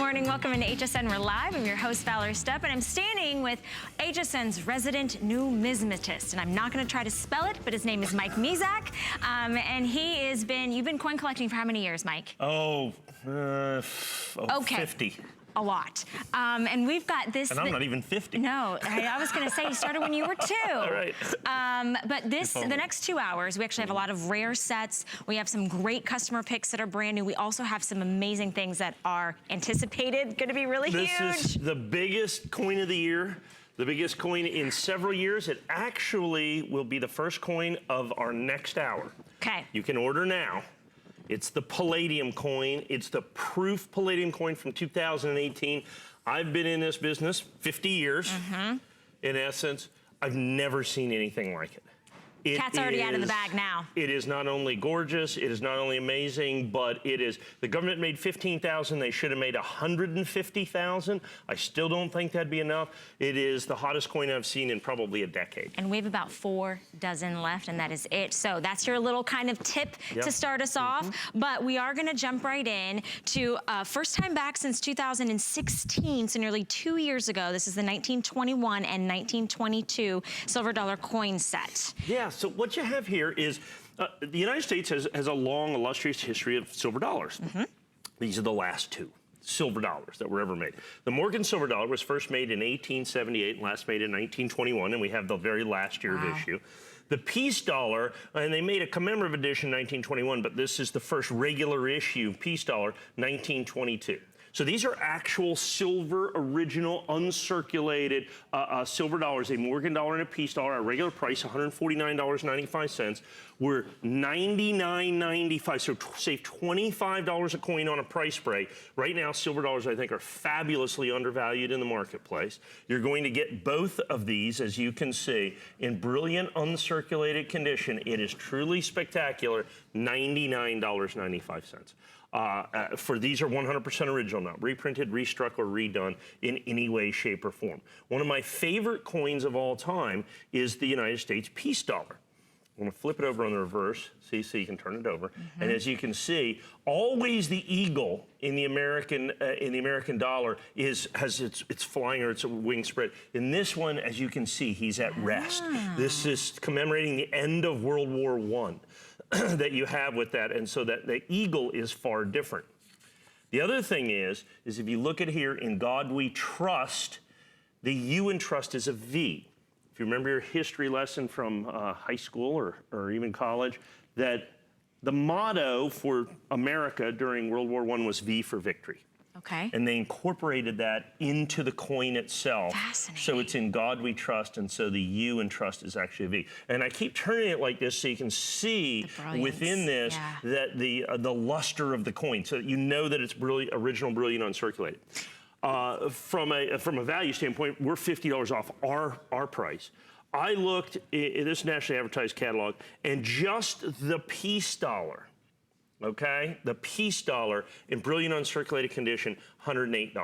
morning, welcome into HSN. We're live. I'm your host, Valerie Stepp, and I'm standing with HSN's resident numismatist. And I'm not gonna try to spell it, but his name is Mike Mizak. And you've been coin collecting for how many years, Mike? Okay. 50. A lot. And we've got this. And I'm not even 50. No, I was gonna say you started when you were 2. All right. But the next 2 hours, we actually have a lot of rare sets. We have some great customer picks that are brand new. We also have some amazing things that are anticipated, gonna be really huge. This is the biggest coin of the year. The biggest coin in several years. It actually will be the first coin of our next hour. Okay. You can order now. It's the palladium coin. It's the proof palladium coin from 2018. I've been in this business 50 years. In essence, I've never seen anything like it. Cat's already out of the bag now. It is not only gorgeous, it is not only amazing, but it is, the government made 15,000, they should have made 150,000. I still don't think that'd be enough. It is the hottest coin I've seen in probably a decade. And we have about 4 dozen left, and that is it. So that's your little kind of tip to start us off. But we are gonna jump right in to first time back since 2016, so nearly 2 years ago. This is the 1921 and 1922 silver dollar coin set. Yeah, so what you have here is the United States has a long, illustrious history of silver dollars. These are the last 2 silver dollars that were ever made. The Morgan silver dollar was first made in 1878 and last made in 1921, and we have the very last year of issue. The peace dollar, and they made a commemorative edition in 1921, but this is the first regular issue peace dollar, 1922. So these are actual silver, original, uncirculated silver dollars, a Morgan dollar and a peace dollar, our regular price, $149.95. We're $99.95, so save $25 a coin on a price break. Right now, silver dollars, I think, are fabulously undervalued in the marketplace. You're going to get both of these, as you can see, in brilliant, uncirculated condition. It is truly spectacular, $99.95. For these are 100% original, not reprinted, restruck, or redone in any way, shape, or form. One of my favorite coins of all time is the United States peace dollar. I'm gonna flip it over on the reverse, see, so you can turn it over. And as you can see, always the eagle in the American dollar has its flying or its wing spread. In this one, as you can see, he's at rest. This is commemorating the end of World War I. That you have with that, and so that the eagle is far different. The other thing is if you look at here, in God we trust, the U in trust is a V. If you remember your history lesson from high school or even college, that the motto for America during World War I was V for victory. Okay. And they incorporated that into the coin itself. Fascinating. So it's in God we trust, and so the U in trust is actually a V. And I keep turning it like this so you can see within this that the luster of the coin, so that you know that it's original, brilliant, uncirculated. From a value standpoint, we're $50 off our price. I looked at this nationally advertised catalog, and just the peace dollar, okay? The peace dollar in brilliant uncirculated condition, $108.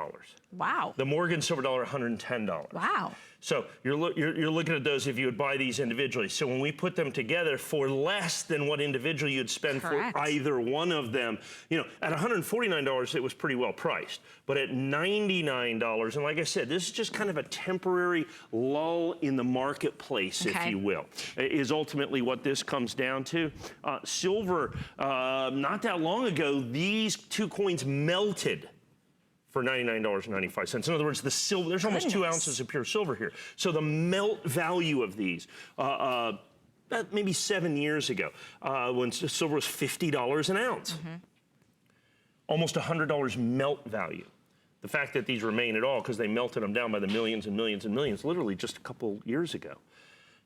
Wow. The Morgan silver dollar, $110. Wow. So you're looking at those if you would buy these individually. So when we put them together for less than what individually you'd spend for either one of them, you know, at $149, it was pretty well priced. But at $99, and like I said, this is just kind of a temporary lull in the marketplace, if you will, is ultimately what this comes down to. Silver, not that long ago, these 2 coins melted for $99.95. In other words, the silver, there's almost 2 ounces of pure silver here. So the melt value of these, maybe 7 years ago, when silver was $50 an ounce, almost $100 melt value. The fact that these remain at all, because they melted them down by the millions and millions and millions, literally just a couple years ago.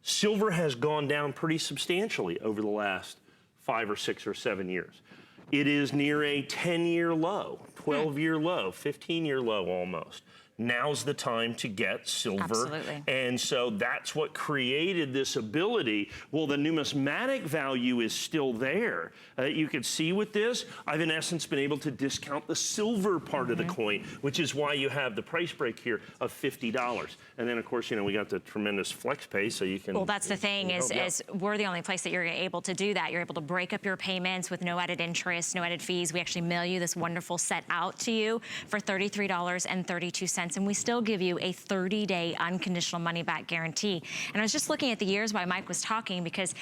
Silver has gone down pretty substantially over the last 5 or 6 or 7 years. It is near a 10-year low, 12-year low, 15-year low almost. now's the time to get silver. Absolutely. And so that's what created this ability. Well, the numismatic value is still there. You can see with this, I've in essence been able to discount the silver part of the coin, which is why you have the price break here of $50. And then of course, you know, we got the tremendous flex pay, so you can. Well, that's the thing is we're the only place that you're able to do that. You're able to break up your payments with no added interest, no added fees. We actually mail you this wonderful set out to you for $33.32, and we still give you a 30-day unconditional money-back guarantee. And I was just looking at the years while Mike was talking, because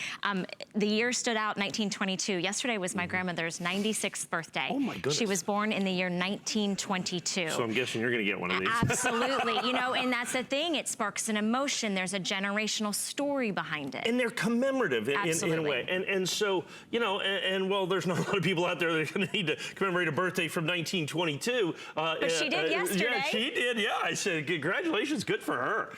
the year stood out, 1922. Yesterday was my grandmother's 96th birthday. Oh my goodness. She was born in the year 1922. So I'm guessing you're gonna get one of these. Absolutely, you know, and that's the thing. It sparks an emotion. There's a generational story behind it. And they're commemorative in a way. And so, you know, and well, there's not a lot of people out there that are going to need to commemorate a birthday from 1922. But she did yesterday. Yeah, she did, yeah. I said, congratulations, good for her.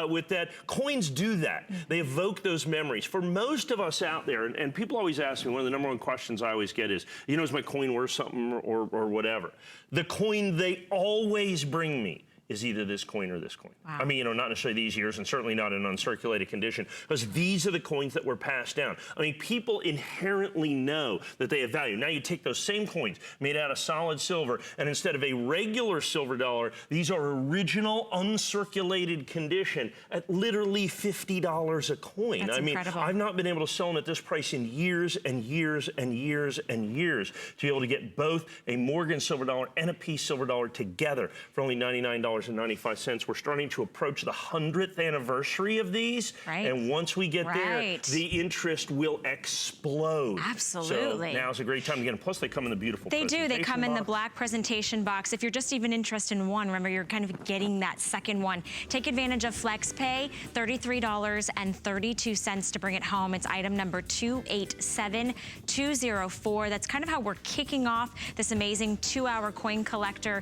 With that, coins do that. They evoke those memories. For most of us out there, and people always ask me, one of the number one questions I always get is, you know, is my coin worth something or whatever? The coin they always bring me is either this coin or this coin. Wow. I mean, you know, not necessarily these years, and certainly not in uncirculated condition, because these are the coins that were passed down. I mean, people inherently know that they have value. Now you take those same coins made out of solid silver, and instead of a regular silver dollar, these are original uncirculated condition at literally $50 a coin. That's incredible. I've not been able to sell them at this price in years and years and years and years to be able to get both a Morgan silver dollar and a Peace silver dollar together for only $99.95. We're starting to approach the 100th anniversary of these. Right. And once we get there, the interest will explode. Absolutely. So now's a great time to get them. Plus, they come in the beautiful They do. They come in the box. black presentation box. If you're just even interested in one, remember, you're kind of getting that second one. Take advantage of FlexPay, $33.32 to bring it home. It's item number 287204. That's kind of how we're kicking off this amazing 2-hour coin collector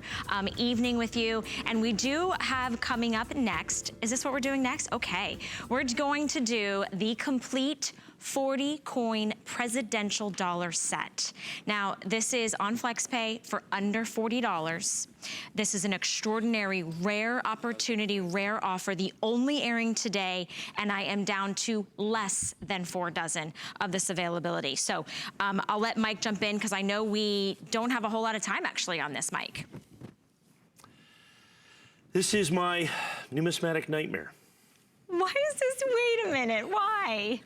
evening with you. And we do have coming up next, is this what we're doing next? Okay, we're going to do the complete 40 coin presidential dollar set. Now, this is on FlexPay for under $40. This is an extraordinary, rare opportunity, rare offer, the only airing today, and I am down to less than 4 dozen of this availability. So I'll let Mike jump in, because I know we don't have a whole lot of time actually on this, Mike. This is my numismatic nightmare. Why is this? Wait a minute. Why?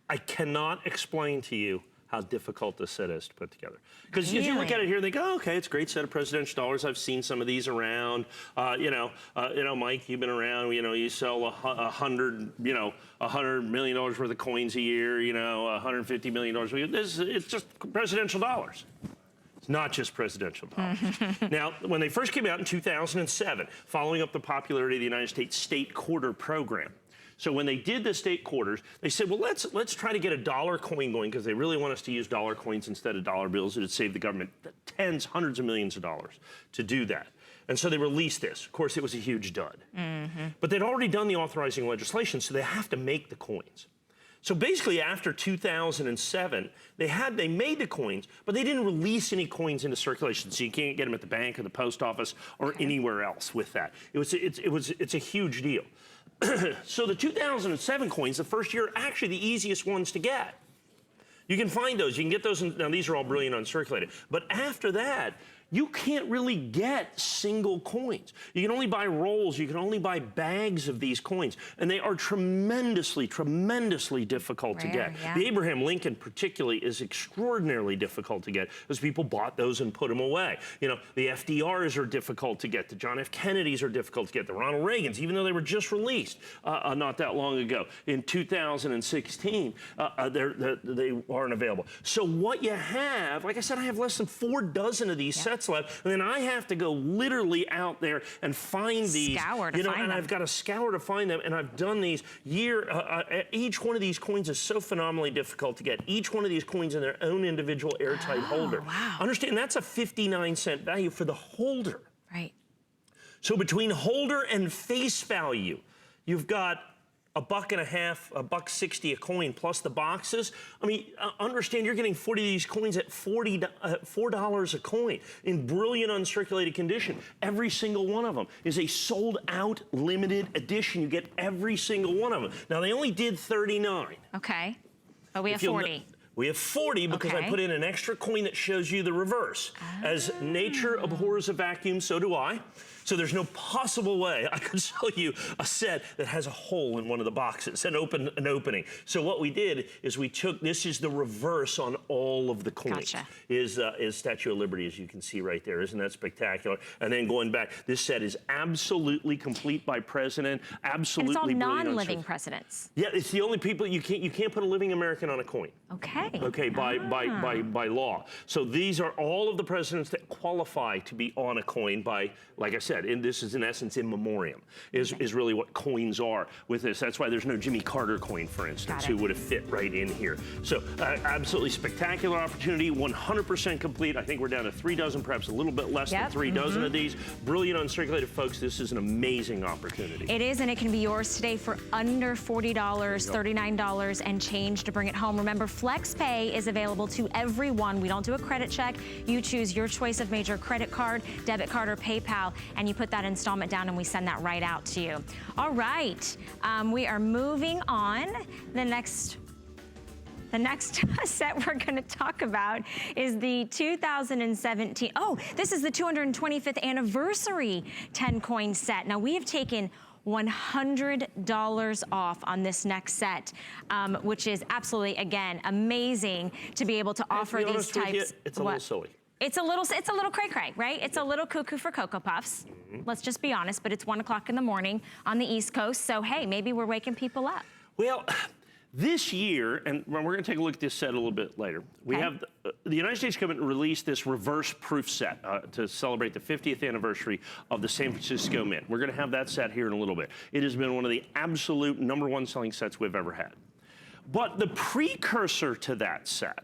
I cannot explain to you how difficult this set is to put together. Because you look at it here and think, oh, okay, it's a great set of presidential dollars. I've seen some of these around. You know, Mike, you've been around. You know, you sell $100 million worth of coins a year. You know, $150 million a year. It's just presidential dollars. Not just presidential dollars. Now, when they first came out in 2007, following up the popularity of the United States state quarter program. So when they did the state quarters, they said, well, let's try to get a dollar coin going, because they really want us to use dollar coins instead of dollar bills. It would save the government tens, hundreds of millions of dollars to do that. And so they released this. Of course, it was a huge dud. But they'd already done the authorizing legislation, so they have to make the coins. So basically, after 2007, they made the coins, but they didn't release any coins into circulation, so you can't get them at the bank or the post office or anywhere else with that. It's a huge deal. So the 2007 coins, the first year, are actually the easiest ones to get. You can find those. You can get those. Now these are all brilliant uncirculated, but after that, you can't really get single coins. You can only buy rolls, you can only buy bags of these coins, and they are tremendously, tremendously difficult to get. The Abraham Lincoln particularly is extraordinarily difficult to get, because people bought those and put them away. You know, the FDRs are difficult to get, the John F. Kennedys are difficult to get, the Ronald Reagans, even though they were just released not that long ago. In 2016, they aren't available. So what you have, like I said, I have less than 4 dozen of these sets left, and then I have to go literally out there and find these. Scour to find them. I've got to scour to find them, and I've done these each one of these coins is so phenomenally difficult to get. Each one of these coins in their own individual airtight holder. Wow. Understand, that's a 59-cent value for the holder. Right. So between holder and face value, you've got $1.50, $1.60 a coin plus the boxes. I mean, understand you're getting 40 of these coins at $4 a coin in brilliant uncirculated condition. Every single one of them is a sold out limited edition. You get every single one of them. Now they only did 39. Okay, but we have 40. We have 40 because I put in an extra coin that shows you the reverse. As nature abhors a vacuum, so do I. So there's no possible way I could sell you a set that has a hole in one of the boxes, an opening. So what we did is we took, this is the reverse on all of the coins. Gotcha. Is Statue of Liberty, as you can see right there. Isn't that spectacular? And then going back, this set is absolutely complete by president, absolutely and it's all brilliant. non-living presidents. Yeah, it's the only people, you can't put a living American on a coin. Okay. Okay, by law. So these are all of the presidents that qualify to be on a coin by, like I said, and this is in essence in memoriam, is really what coins are with this. That's why there's no Jimmy Carter coin, for instance, who would have fit right in here. So absolutely spectacular opportunity, 100% complete. I think we're down to 3 dozen, perhaps a little bit less than 3 dozen of these. Brilliant uncirculated, folks. This is an amazing opportunity. It is, and it can be yours today for under $40, $39 and change to bring it home. Remember, FlexPay is available to everyone. We don't do a credit check. You choose your choice of major credit card, debit card, or PayPal, and you put that installment down and we send that right out to you. All right, we are moving on. The next set we're going to talk about is the 2017, this is the 225th anniversary 10 coin set. Now we have taken $100 off on this next set, which is absolutely, again, amazing to be able to offer these types. It's a little silly. It's a little cray-cray, right? It's a little cuckoo for Cocoa Puffs. Let's just be honest, but it's 1 o'clock in the morning on the East Coast, so hey, maybe we're waking people up. Well, this year, and we're going to take a look at this set a little bit later, we have the United States government released this reverse proof set to celebrate the 50th anniversary of the San Francisco Mint. We're going to have that set here in a little bit. It has been one of the absolute #1 selling sets we've ever had. But the precursor to that set,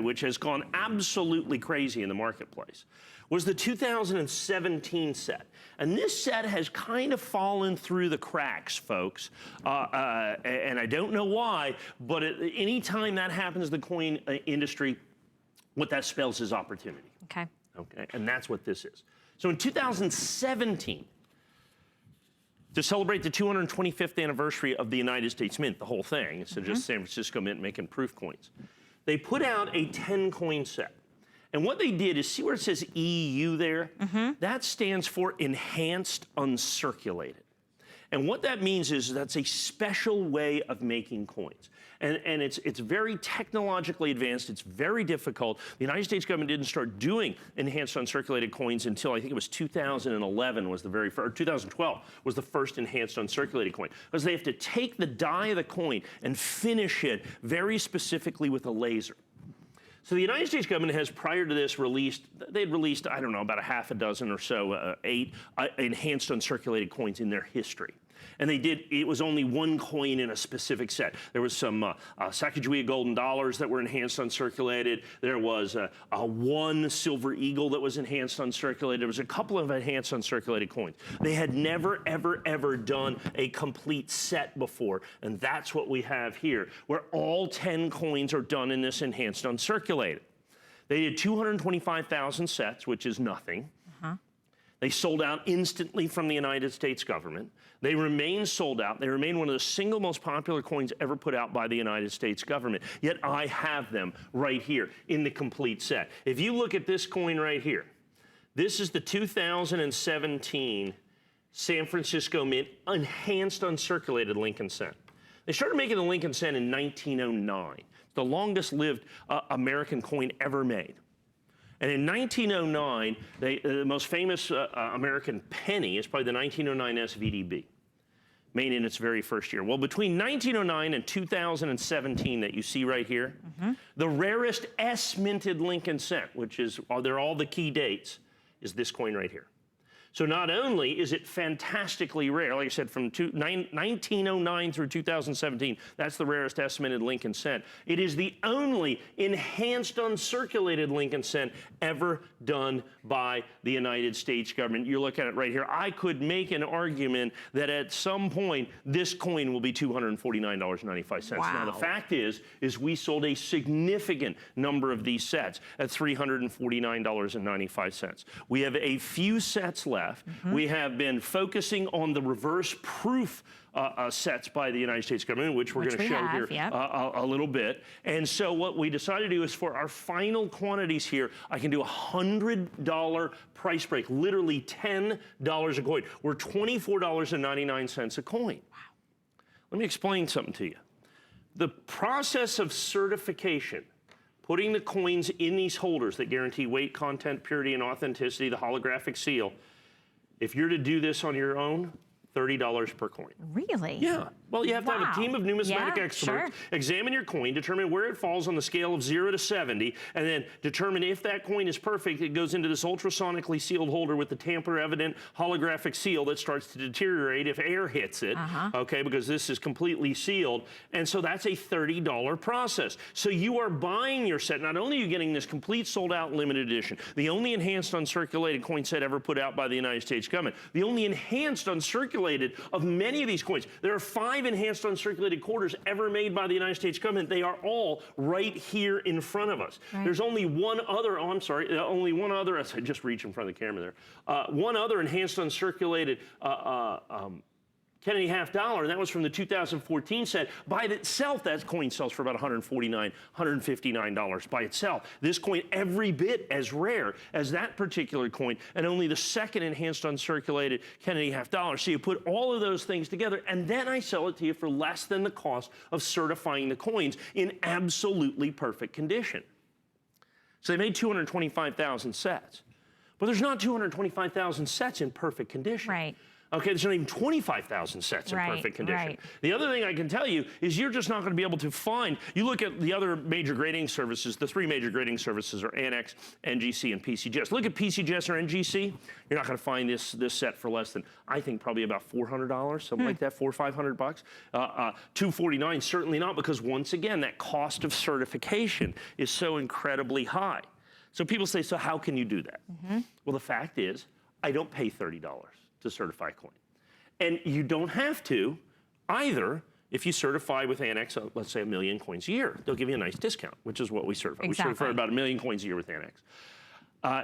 which has gone absolutely crazy in the marketplace, was the 2017 set. And this set has kind of fallen through the cracks, folks. And I don't know why, but anytime that happens in the coin industry, what that spells is opportunity. Okay, and that's what this is. So in 2017, to celebrate the 225th anniversary of the United States Mint, the whole thing, instead of just San Francisco Mint making proof coins, they put out a 10 coin set. And what they did is, see where it says EU there? That stands for Enhanced Uncirculated. And what that means is that's a special way of making coins. And it's very technologically advanced. It's very difficult. The United States government didn't start doing enhanced uncirculated coins until I think it was 2011 was the very first, or 2012 was the first enhanced uncirculated coin. Because they have to take the die of the coin and finish it very specifically with a laser. So the United States government has, prior to this, they'd released, I don't know, about a half a dozen or so, 8 enhanced uncirculated coins in their history. And it was only 1 coin in a specific set. There was some Sacagawea golden dollars that were enhanced uncirculated. There was a 1 silver eagle that was enhanced uncirculated. There was a couple of enhanced uncirculated coins. They had never, ever, ever done a complete set before. And that's what we have here, where all 10 coins are done in this enhanced uncirculated. They did 225,000 sets, which is nothing. They sold out instantly from the United States government. They remain sold out. They remain one of the single most popular coins ever put out by the United States government. Yet I have them right here in the complete set. If you look at this coin right here, this is the 2017 San Francisco Mint Enhanced Uncirculated Lincoln Cent. They started making the Lincoln Cent in 1909. The longest lived American coin ever made. And in 1909, the most famous American penny is probably the 1909 SVDB, made in its very first year. Well, between 1909 and 2017 that you see right here, the rarest S-minted Lincoln Cent, which is, they're all the key dates, is this coin right here. So not only is it fantastically rare, like I said, from 1909 through 2017, that's the rarest estimated Lincoln cent. It is the only enhanced uncirculated Lincoln cent ever done by the United States government. You look at it right here. I could make an argument that at some point, this coin will be $249.95. Wow. Now, the fact is we sold a significant number of these sets at $349.95. We have a few sets left. We have been focusing on the reverse proof sets by the United States government, which we're going to show here a little bit. And so what we decided to do is for our final quantities here, I can do a $100 price break, literally $10 a coin. We're $24.99 a coin. Wow. Let me explain something to you. The process of certification, putting the coins in these holders that guarantee weight, content, purity, and authenticity, the holographic seal, if you're to do this on your own, $30 per coin. Really? Yeah. Well, you have to have a team of numismatic experts examine your coin, determine where it falls on the scale of 0 to 70, and then determine if that coin is perfect. It goes into this ultrasonically sealed holder with the tamper-evident holographic seal that starts to deteriorate if air hits it, okay, because this is completely sealed. And so that's a $30 process. So you are buying your set. Not only are you getting this complete sold-out limited edition, the only enhanced uncirculated coin set ever put out by the United States government, the only enhanced uncirculated of many of these coins. There are 5 enhanced uncirculated quarters ever made by the United States government. They are all right here in front of us. There's only one other, oh, I'm sorry, only one other, I just reached in front of the camera there, one other enhanced uncirculated Kennedy half dollar, and that was from the 2014 set. By itself, that coin sells for about $149, $159 by itself. This coin, every bit as rare as that particular coin, and only the second enhanced uncirculated Kennedy half dollar. So you put all of those things together, and then I sell it to you for less than the cost of certifying the coins in absolutely perfect condition. So they made 225,000 sets, but there's not 225,000 sets in perfect condition. Right. Okay, there's not even 25,000 sets in perfect condition. The other thing I can tell you is you're just not going to be able to find, you look at the other major grading services, the 3 major grading services are Annex, NGC, and PCGS. Look at PCGS or NGC, you're not going to find this set for less than, I think, probably about $400, something like that, $400 or $500. $249, certainly not, because once again, that cost of certification is so incredibly high. So people say, so how can you do that? Well, the fact is, I don't pay $30 to certify a coin. And you don't have to either if you certify with Annex, let's say 1 million coins a year. They'll give you a nice discount, which is what we certify. We certify about 1 million coins a year with Annex.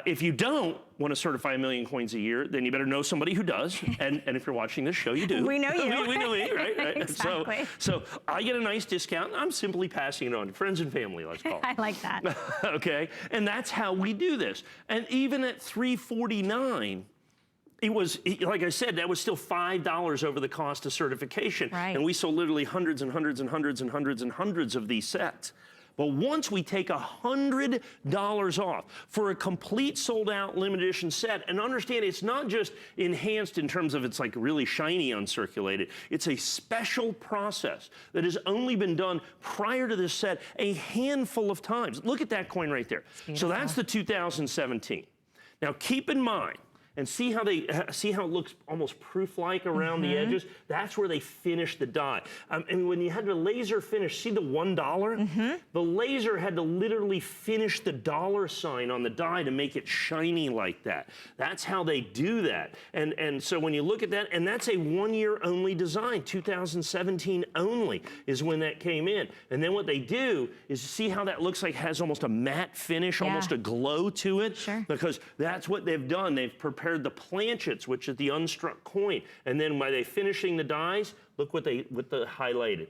If you don't want to certify 1 million coins a year, then you better know somebody who does. And if you're watching this show, you do. We know you. we know me, right? Exactly. So I get a nice discount. I'm simply passing it on to friends and family, let's call it. I like that. Okay, and that's how we do this. And even at $349, it was, like I said, that was still $5 over the cost of certification. And we sold literally hundreds and hundreds and hundreds and hundreds and hundreds of these sets. But once we take $100 off for a complete sold-out limited edition set, and understand it's not just enhanced in terms of it's like really shiny uncirculated, it's a special process that has only been done prior to this set a handful of times. Look at that coin right there. So that's the 2017. Now keep in mind, and see how it looks almost proof-like around the edges? That's where they finish the die. And when you had the laser finish, see the $1? The laser had to literally finish the dollar sign on the die to make it shiny like that. That's how they do that. And so when you look at that, and that's a 1-year only design, 2017 only is when that came in. And then what they do is see how that looks like has almost a matte finish, almost a glow to it? Because that's what they've done. They've prepared the planchets, which is the unstruck coin. And then by they finishing the dies, look what the highlighted.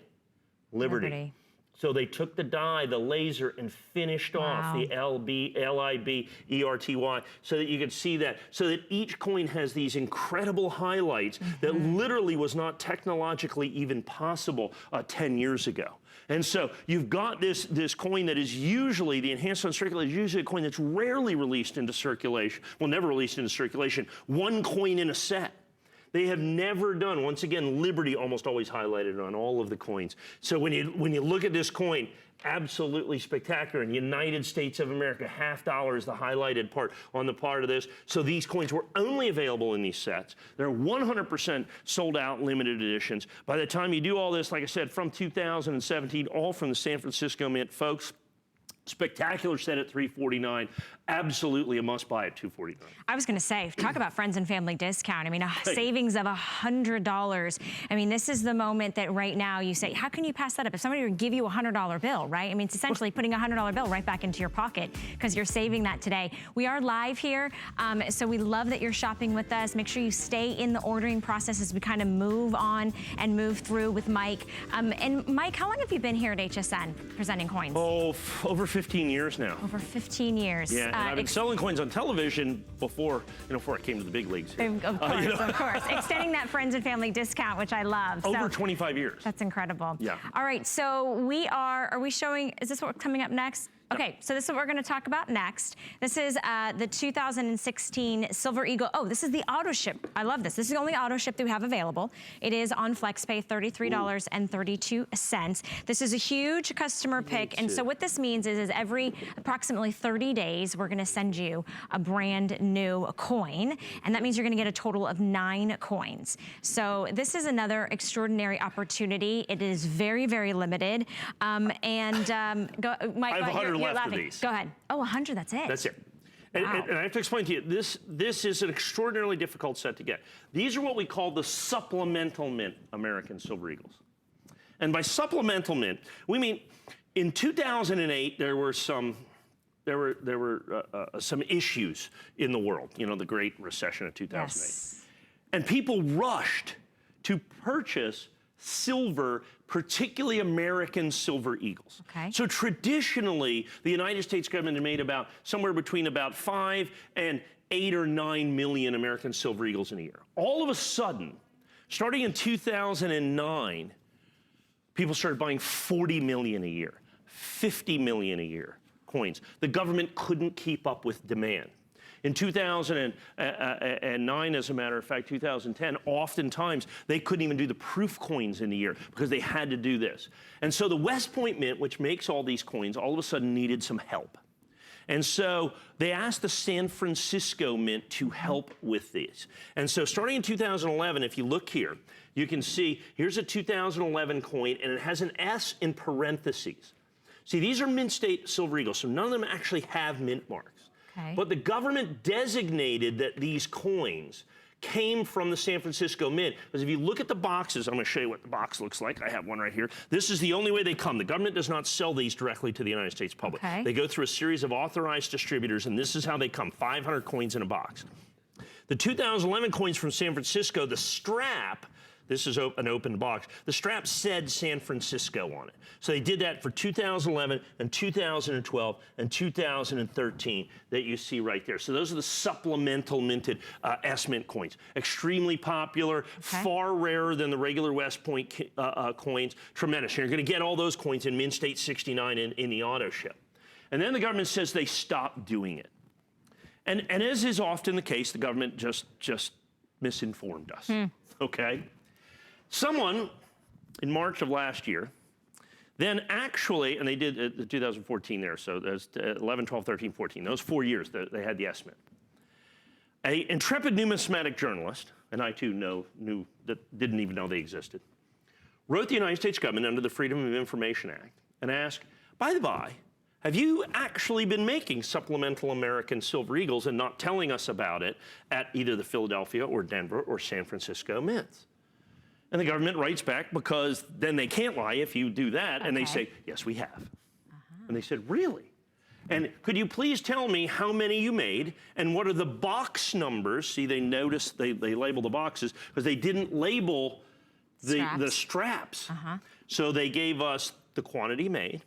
Liberty. So they took the die, the laser, and finished off the LB, LIB, ERTY, so that you could see that. So that each coin has these incredible highlights that literally was not technologically even possible 10 years ago. And so you've got this coin that is usually, the enhanced uncirculated, is usually a coin that's rarely released into circulation, well, never released into circulation, 1 coin in a set. They have never done, once again, Liberty almost always highlighted on all of the coins. So when you look at this coin, absolutely spectacular. In United States of America, $50 is the highlighted part on the part of this. So these coins were only available in these sets. They're 100% sold out, limited editions. By the time you do all this, like I said, from 2017, all from the San Francisco Mint, folks. Spectacular set at $349. Absolutely a must buy at $249. I was going to say, talk about friends and family discount. I mean, a savings of $100. I mean, this is the moment that right now you say, how can you pass that up? If somebody would give you a $100 bill, right? I mean, it's essentially putting a $100 bill right back into your pocket because you're saving that today. We are live here, so we love that you're shopping with us. Make sure you stay in the ordering process as we kind of move on and move through with Mike. And Mike, how long have you been here at HSN presenting coins? Oh, over 15 years now. Over 15 years. Yeah, and I've been selling coins on television before I came to the big leagues here. Of course, of course. Extending that friends and family discount, which I love. Over 25 years. That's incredible. Yeah. All right, so are we showing, is this what's coming up next? Okay, so this is what we're going to talk about next. This is the 2016 Silver Eagle. Oh, this is the auto ship. I love this. This is the only auto ship that we have available. It is on FlexPay, $33.32. This is a huge customer pick. And so what this means is every approximately 30 days, we're going to send you a brand new coin. And that means you're going to get a total of 9 coins. So this is another extraordinary opportunity. It is very, very limited. Mike, I have 100 left of these. Go ahead. Oh, 100, that's it. That's it. Wow. And I have to explain to you, this is an extraordinarily difficult set to get. These are what we call the Supplemental Mint American Silver Eagles. And by Supplemental Mint, we mean in 2008 there were some issues in the world. You know, the Great Recession of 2008. Yes. And people rushed to purchase silver, particularly American Silver Eagles. Okay. So traditionally, the United States government had made somewhere between 5 and 8 or 9 million American Silver Eagles in a year. All of a sudden, starting in 2009, people started buying 40 million a year, 50 million a year coins. The government couldn't keep up with demand. In 2009, as a matter of fact, 2010, oftentimes they couldn't even do the proof coins in a year because they had to do this. And so the West Point Mint, which makes all these coins, all of a sudden needed some help. And so they asked the San Francisco Mint to help with these. And so starting in 2011, if you look here, you can see here's a 2011 coin, and it has an S in parentheses. See, these are mint state Silver Eagles, so none of them actually have mint marks. Okay. But the government designated that these coins came from the San Francisco Mint. Because if you look at the boxes, I'm going to show you what the box looks like. I have one right here. This is the only way they come. The government does not sell these directly to the United States public. Okay. They go through a series of authorized distributors, and this is how they come, 500 coins in a box. The 2011 coins from San Francisco, the strap, this is an open box. The strap said San Francisco on it. So they did that for 2011 and 2012 and 2013 that you see right there. So those are the supplemental minted S-Mint coins. Extremely popular, far rarer than the regular West Point coins. Tremendous. You're going to get all those coins in Mint State 69 in the auto ship. And then the government says they stopped doing it. And as is often the case, the government just misinformed us. Okay? Someone in March of last year, then actually, and they did 2014 there, so there's 11, 12, 13, 14, those 4 years that they had the S-Mint. An intrepid numismatic journalist, and I too knew that didn't even know they existed, wrote the United States government under the Freedom of Information Act and asked, by the by, have you actually been making supplemental American Silver Eagles and not telling us about it at either the Philadelphia or Denver or San Francisco mints? And the government writes back, because then they can't lie if you do that, and they say, yes, we have. And they said, really? And could you please tell me how many you made, and what are the box numbers? See, they noticed, they label the boxes, because they didn't label the straps. So they gave us the quantity made,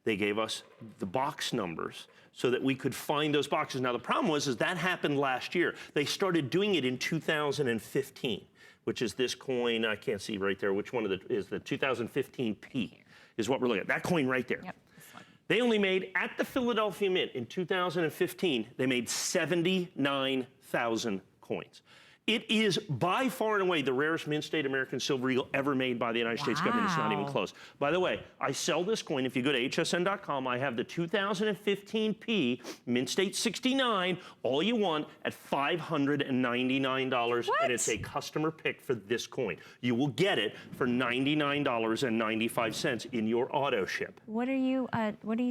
they gave us the box numbers, so that we could find those boxes. Now, the problem was that happened last year. They started doing it in 2015. Which is this coin, I can't see right there, which one is the 2015P is what we're looking at. That coin right there. Yep, this one. They only made, at the Philadelphia Mint in 2015, they made 79,000 coins. It is by far and away the rarest mint state American silver eagle ever made by the United States government. It's not even close. By the way, I sell this coin. If you go to hsn.com, I have the 2015P mint state 69, all you want, at $599. What? And it's a customer pick for this coin. You will get it for $99.95 in your auto ship. What are you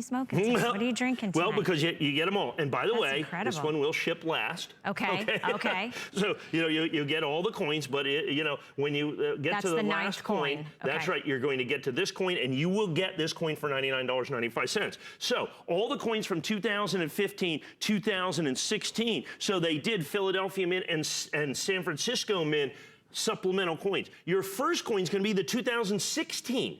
smoking? Well, what are you drinking tonight? Well, because you get them all. And by the way, incredible. This one will ship last. Okay. So, you get all the coins, but when you get to the last coin, that's right, you're going to get to this coin, and you will get this coin for $99.95. So all the coins from 2015, 2016, so they did Philadelphia Mint and San Francisco Mint supplemental coins. Your first coin is going to be the 2016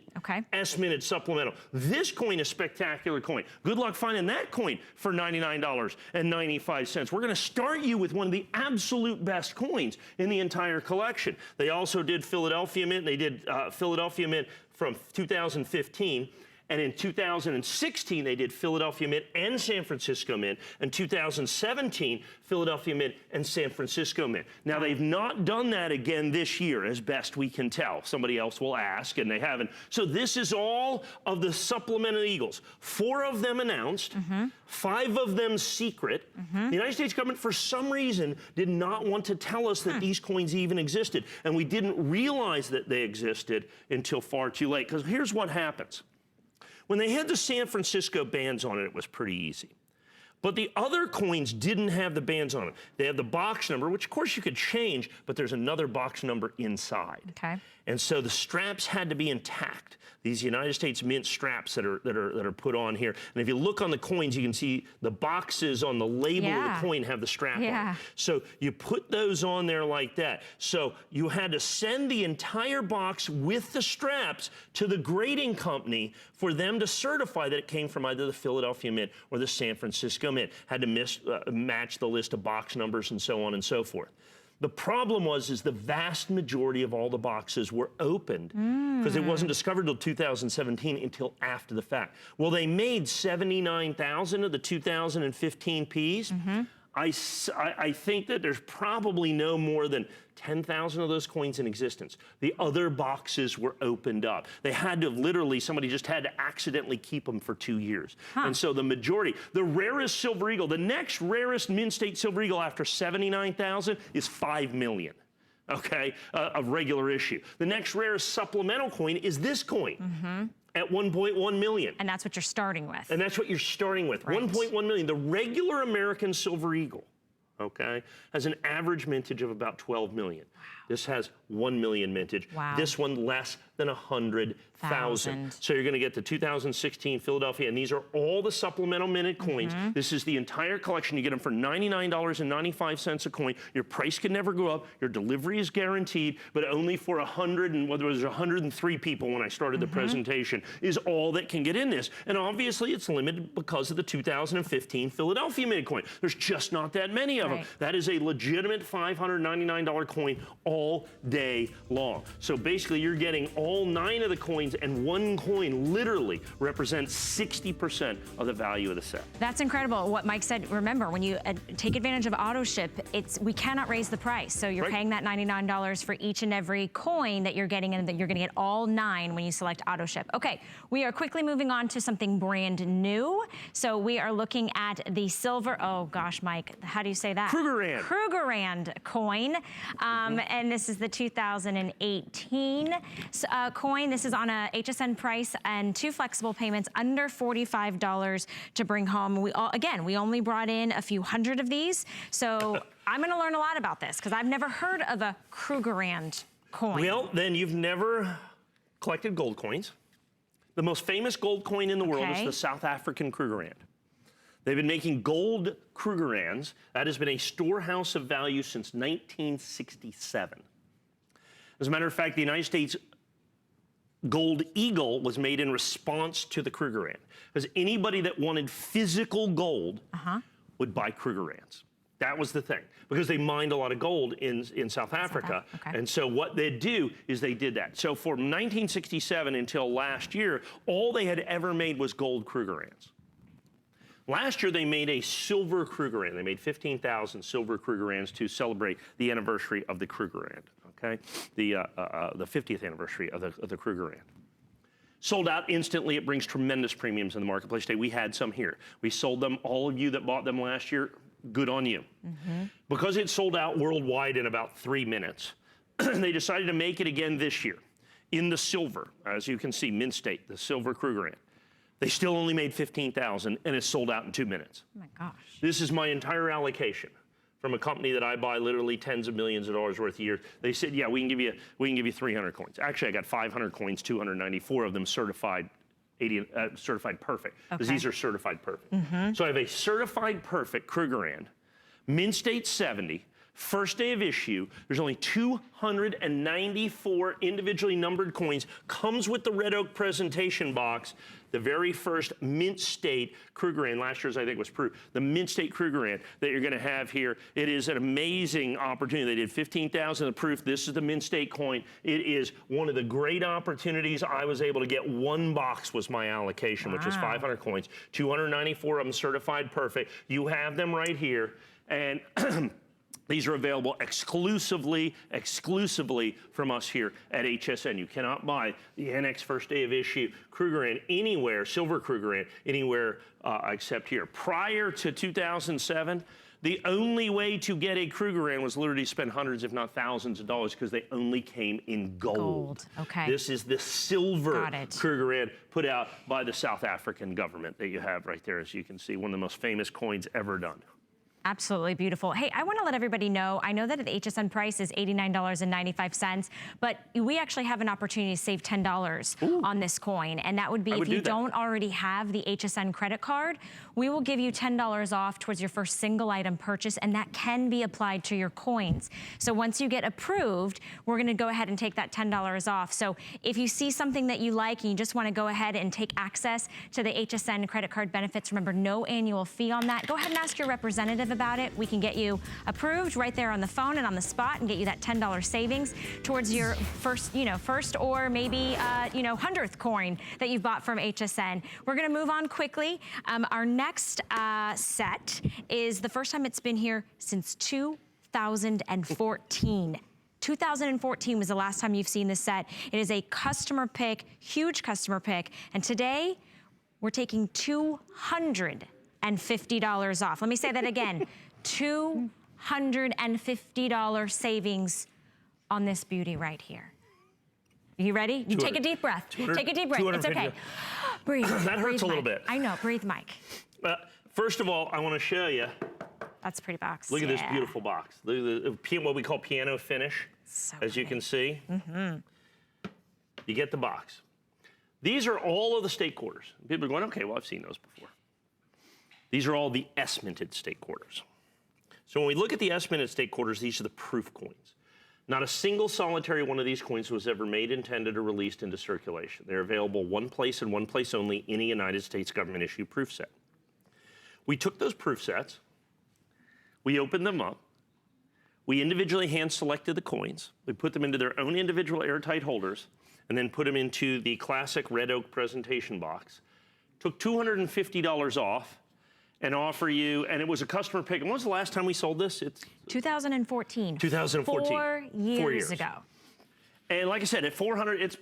S-minted supplemental. This coin is a spectacular coin. Good luck finding that coin for $99.95. We're going to start you with one of the absolute best coins in the entire collection. They also did Philadelphia Mint. They did Philadelphia Mint from 2015. And in 2016, they did Philadelphia Mint and San Francisco Mint. And 2017, Philadelphia Mint and San Francisco Mint. Now, they've not done that again this year, as best we can tell. Somebody else will ask, and they haven't. So this is all of the supplemental eagles. 4 of them announced, 5 of them secret. The United States government, for some reason, did not want to tell us that these coins even existed. And we didn't realize that they existed until far too late. Because here's what happens. When they had the San Francisco bands on it, it was pretty easy. But the other coins didn't have the bands on them. They have the box number, which of course you could change, but there's another box number inside. And so the straps had to be intact. These United States Mint straps that are put on here. And if you look on the coins, you can see the boxes on the label of the coin have the strap on. So you put those on there like that. So you had to send the entire box with the straps to the grading company for them to certify that it came from either the Philadelphia Mint or the San Francisco Mint. Had to match the list of box numbers and so on and so forth. The problem is the vast majority of all the boxes were opened because it wasn't discovered until 2017 until after the fact. Well, they made 79,000 of the 2015 Ps. I think that there's probably no more than 10,000 of those coins in existence. The other boxes were opened up. They had to literally, somebody just had to accidentally keep them for 2 years. And so the majority, the rarest silver eagle, the next rarest mint state silver eagle after 79,000 is 5 million. Okay, a regular issue. The next rarest supplemental coin is this coin. At 1.1 million. And that's what you're starting with. And that's what you're starting with, 1.1 million. The regular American silver eagle, okay, has an average mintage of about 12 million. This has 1 million mintage. This one less than 100,000. So you're going to get the 2016 Philadelphia, and these are all the supplemental minted coins. This is the entire collection. You get them for $99.95 a coin. Your price can never go up. Your delivery is guaranteed, but only for 103 people when I started the presentation is all that can get in this. And obviously, it's limited because of the 2015 Philadelphia minted coin. There's just not that many of them. That is a legitimate $599 coin all day long. So basically, you're getting all 9 of the coins, and 1 coin literally represents 60% of the value of the set. That's incredible. What Mike said, remember, when you take advantage of auto ship, we cannot raise the price. So you're paying that $99 for each and every coin that you're getting, and that you're going to get all 9 when you select auto ship. Okay, we are quickly moving on to something brand new. So we are looking at the silver, oh gosh, Mike, how do you say that? Krugerrand. Krugerrand coin. And this is the 2018 coin. This is on a HSN price and 2 flexible payments under $45 to bring home. We only brought in a few hundred of these. So I'm going to learn a lot about this because I've never heard of a Krugerrand coin. Well, then you've never collected gold coins. The most famous gold coin in the world is the South African Krugerrand. They've been making gold Krugerrands. That has been a storehouse of value since 1967. As a matter of fact, the United States Gold Eagle was made in response to the Krugerrand. Because anybody that wanted physical gold would buy Krugerrands. That was the thing, because they mined a lot of gold in South Africa. And so what they'd do is they did that. So from 1967 until last year, all they had ever made was gold Krugerrands. Last year, they made a silver Krugerrand. They made 15,000 silver Krugerrands to celebrate the anniversary of the Krugerrand, okay? The 50th anniversary of the Krugerrand. Sold out instantly. It brings tremendous premiums in the marketplace today. We had some here. We sold them. All of you that bought them last year, good on you. Because it sold out worldwide in about 3 minutes, they decided to make it again this year in the silver. As you can see, Mint State, the silver Krugerrand. They still only made 15,000 and it's sold out in 2 minutes. Oh my gosh. This is my entire allocation from a company that I buy literally tens of millions of dollars worth a year. They said, yeah, we can give you 300 coins. Actually, I got 500 coins, 294 of them certified certified perfect, because these are certified perfect. So I have a certified perfect Krugerrand, Mint State 70, first day of issue. There's only 294 individually numbered coins. Comes with the red oak presentation box. The very first Mint State Krugerrand, last year's I think was proof, the Mint State Krugerrand that you're gonna have here. It is an amazing opportunity. They did 15,000 of proof. This is the Mint State coin. It is one of the great opportunities. I was able to get 1 box was my allocation, which is 500 coins, 294 of them certified perfect. You have them right here. And these are available exclusively from us here at HSN. You cannot buy the NX first day of issue Krugerrand anywhere, silver Krugerrand, anywhere except here. Prior to 2007, the only way to get a Krugerrand was literally to spend hundreds, if not thousands of dollars, because they only came in gold. Okay. This is the silver Krugerrand put out by the South African government that you have right there, as you can see, one of the most famous coins ever done. Absolutely beautiful. Hey, I want to let everybody know, I know that the HSN price is $89.95, but we actually have an opportunity to save $10 on this coin, and that would be if you don't already have the HSN credit card, we will give you $10 off towards your first single item purchase, and that can be applied to your coins. So once you get approved, we're going to go ahead and take that $10 off. So if you see something that you like and you just want to go ahead and take access to the HSN credit card benefits, remember, no annual fee on that. Go ahead and ask your representative about it. We can get you approved right there on the phone and on the spot and get you that $10 savings towards your first, first or maybe, 100th coin that you've bought from HSN. We're going to move on quickly. Our next set is the first time it's been here since 2014. 2014 was the last time you've seen this set. It is a customer pick, huge customer pick. And today we're taking $250 off. Let me say that again. $250 savings on this beauty right here. You ready? You take a deep breath. Take a deep breath. It's okay. Breathe. That hurts a little bit. I know. Breathe, Mike. First of all, I want to show you. That's a pretty box. Look at this beautiful box. What we call piano finish, as you can see. You get the box. These are all of the state quarters. People are going, okay, well, I've seen those before. These are all the S-minted state quarters. So when we look at the S-minted state quarters, these are the proof coins. Not a single solitary one of these coins was ever made, intended, or released into circulation. They're available one place and one place only in a United States government issue proof set. We took those proof sets, we opened them up, we individually hand selected the coins, we put them into their own individual airtight holders, and then put them into the classic red oak presentation box. Took $250 off, and offer you, and it was a customer pick. And when was the last time we sold this? It's 2014. 2014. 4 years ago. And like I said, at 400,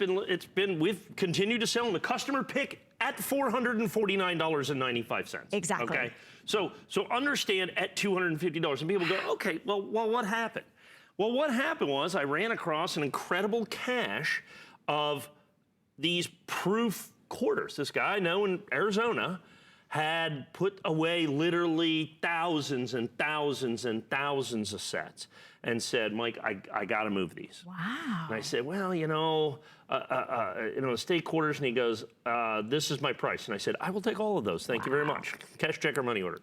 we've continued to sell them. The customer pick at $449.95. Exactly. Okay. So understand at $250, and people go, okay, well, what happened? Well, what happened was I ran across an incredible cache of these proof quarters. This guy I know in Arizona had put away literally thousands and thousands and thousands of sets and said, Mike, I got to move these. Wow. And I said, well, the state quarters, and he goes, this is my price. And I said, I will take all of those. Thank you very much. Cash, check, or money order.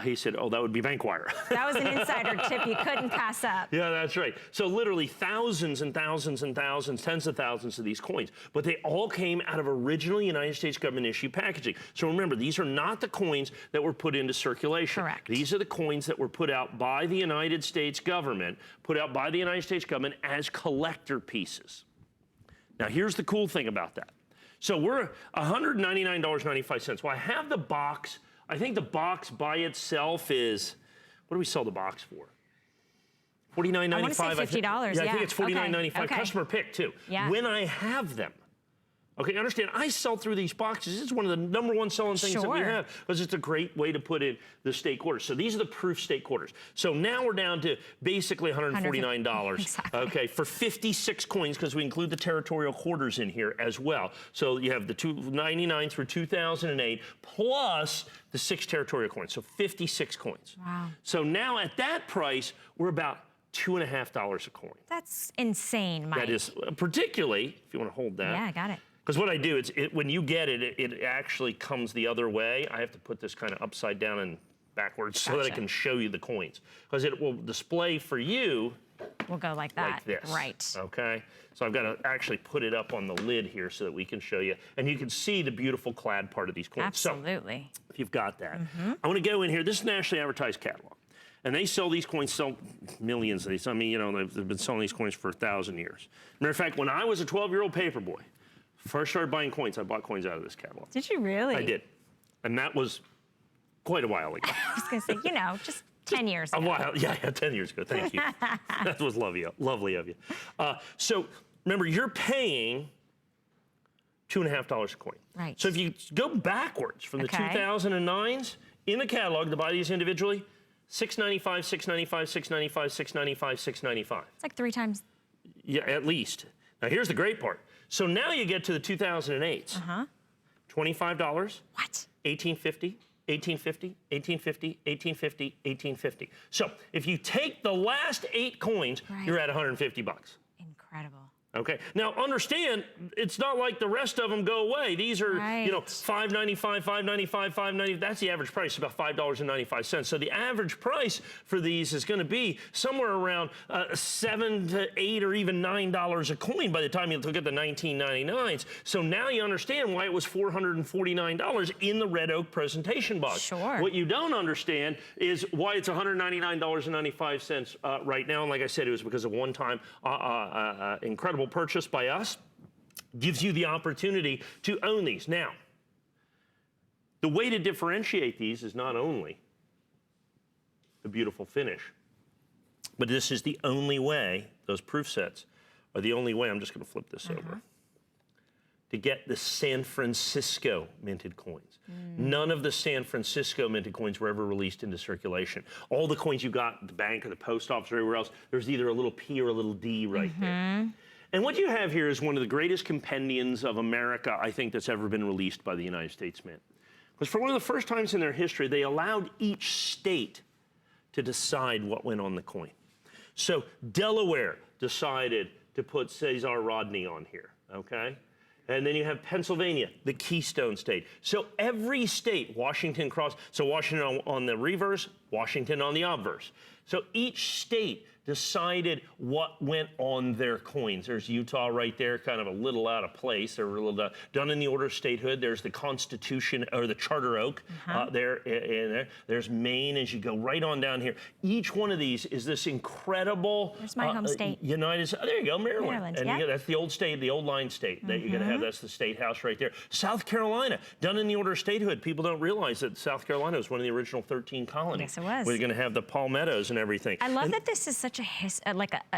He said, oh, that would be bank wire. That was an insider tip you couldn't pass up. Yeah, that's right. So literally thousands and thousands and thousands, tens of thousands of these coins. But they all came out of original United States government issue packaging. So remember, these are not the coins that were put into circulation. Correct. These are the coins that were put out by the United States government, as collector pieces. Now, here's the cool thing about that. So we're $199.95. Well, I have the box. I think the box by itself is, what do we sell the box for? $49.95. I want to say $50. Yeah, I think it's $49.95. Okay. Customer pick too. Yeah. When I have them. Okay, understand, I sell through these boxes. It's one of the #1 selling things that we have because it's a great way to put in the steak quarters. So these are the proof steak quarters. So now we're down to basically $149. Exactly. Okay, for 56 coins because we include the territorial quarters in here as well. So you have the 299 through 2008 plus the 6 territorial coins. So 56 coins. Wow. So now at that price, we're about $2.50 a coin. That's insane, Mike. That is, particularly, if you want to hold that. Yeah, I got it. Because what I do, when you get it, it actually comes the other way. I have to put this kind of upside down and backwards so that I can show you the coins. Because it will display for you. We'll go like that. Like this. Right. Okay. So I've got to actually put it up on the lid here so that we can show you. And you can see the beautiful clad part of these coins. Absolutely. So if you've got that. I want to go in here. This is a nationally advertised catalog. And they sell these coins, sell millions of these. I mean, you know, they've been selling these coins for 1,000 years. Matter of fact, when I was a 12-year-old paper boy, first started buying coins, I bought coins out of this catalog. Did you really? I did. And that was quite a while ago. I was going to say, you know, just 10 years ago. A while, yeah, 10 years ago. Thank you. That was lovely of you. So remember, you're paying $2.50 a coin. Right. So if you go backwards from the 2009s in the catalog to buy these individually, $6.95, $6.95, $6.95, $6.95, $6.95. It's like 3 times. Yeah, at least. Now here's the great part. So now you get to the 2008s. $25. What? $18.50, $18.50, $18.50, $18.50, $18.50. So if you take the last 8 coins, you're at $150. Incredible. Okay. Now understand, it's not like the rest of them go away. These are, you know, $5.95, $5.95, $5.90. That's the average price, about $5.95. So the average price for these is going to be somewhere around $7 to $8 or even $9 a coin by the time you look at the 1999s. So now you understand why it was $449 in the red oak presentation box. Sure. What you don't understand is why it's $199.95 right now. And like I said, it was because of one-time incredible purchase by us. Gives you the opportunity to own these. Now, the way to differentiate these is not only the beautiful finish, but this is the only way, those proof sets are the only way, I'm just going to flip this over, to get the San Francisco minted coins. None of the San Francisco minted coins were ever released into circulation. All the coins you got at the bank or the post office or everywhere else, there's either a little P or a little D right there. And what you have here is one of the greatest compendiums of America, I think, that's ever been released by the United States Mint. Because for one of the first times in their history, they allowed each state to decide what went on the coin. So Delaware decided to put Cesar Rodney on here, okay? And then you have Pennsylvania, the Keystone State. So every state, Washington so Washington on the reverse, Washington on the obverse. So each state decided what went on their coins. There's Utah right there, kind of a little out of place. They're a little done in the order of statehood. There's the Constitution, or the Charter Oak there in there. There's Maine as you go right on down here. Each one of these is this incredible... Where's my home state? There you go, Maryland. And yeah. that's the old state, the old line state that you're going to have. That's the state house right there. South Carolina, done in the order of statehood. People don't realize that South Carolina was one of the original 13 colonies. Yes, it was. We're going to have the palmettos and everything. I love that this is such a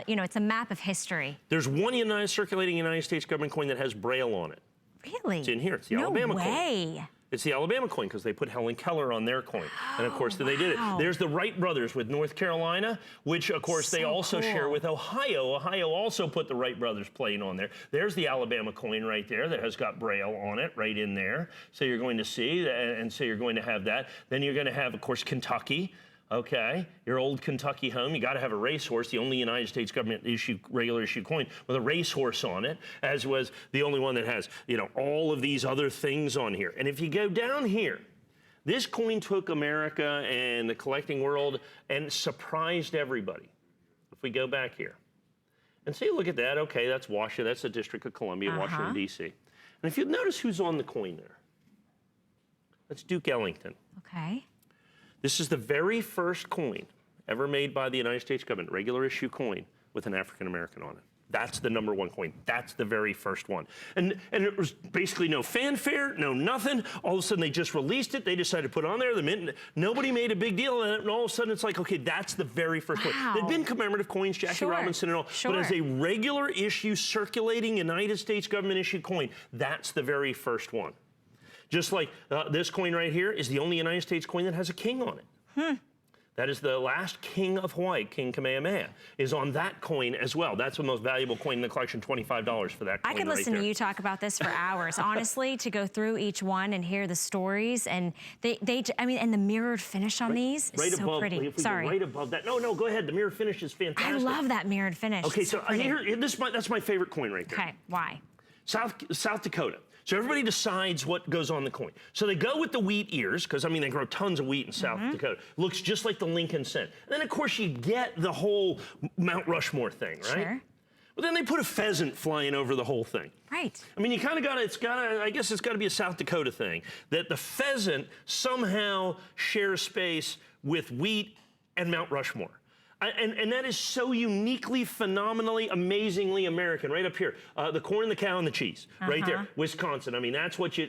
you know, it's a map of history. There's one circulating United States government coin that has Braille on it. Really? It's in here. It's the Alabama coin. No way. It's the Alabama coin because they put Helen Keller on their coin. And of course, they did it. There's the Wright brothers with North Carolina, which of course they also share with Ohio. Ohio also put the Wright brothers plane on there. There's the Alabama coin right there that has got Braille on it right in there. So you're going to see, and so you're going to have that. Then you're going to have, of course, Kentucky. Okay, your old Kentucky home, you got to have a racehorse, the only United States government regular issue coin with a racehorse on it, as was the only one that has, you know, all of these other things on here. And if you go down here, this coin took America and the collecting world and surprised everybody. If we go back here and see, look at that. Okay, that's Washington, that's the District of Columbia, Washington, D.C. And if you notice who's on the coin there, that's Duke Ellington. Okay. This is the very first coin ever made by the United States government, regular issue coin, with an African American on it. That's the #1 coin. That's the very first one. And it was basically no fanfare, no nothing. All of a sudden they just released it. They decided to put it on there. The mint, nobody made a big deal, and all of a sudden it's like, okay, that's the very first coin. There'd been commemorative coins, Jackie Robinson and all, but as a regular issue, circulating United States government issued coin, that's the very first one. Just like this coin right here is the only United States coin that has a king on it. That is the last king of Hawaii, King Kamehameha, is on that coin as well. That's the most valuable coin in the collection, $25 for that coin. I could listen to you talk about this for hours, honestly, to go through each one and hear the stories. And I mean, and the mirrored finish on these is so pretty. Sorry. Right above that. No, go ahead. The mirrored finish is fantastic. I love that mirrored finish. Okay, so here, that's my favorite coin right there. Okay, why? South Dakota. So everybody decides what goes on the coin. So they go with the wheat ears, because I mean, they grow tons of wheat in South Dakota. Looks just like the Lincoln cent. And then of course you get the whole Mount Rushmore thing, right? Sure. But then they put a pheasant flying over the whole thing. Right. I mean, you kind of I guess it's got to be a South Dakota thing, that the pheasant somehow shares space with wheat and Mount Rushmore. And that is so uniquely, phenomenally, amazingly American. Right up here, the corn, the cow, and the cheese. Right there, Wisconsin. I mean, that's what you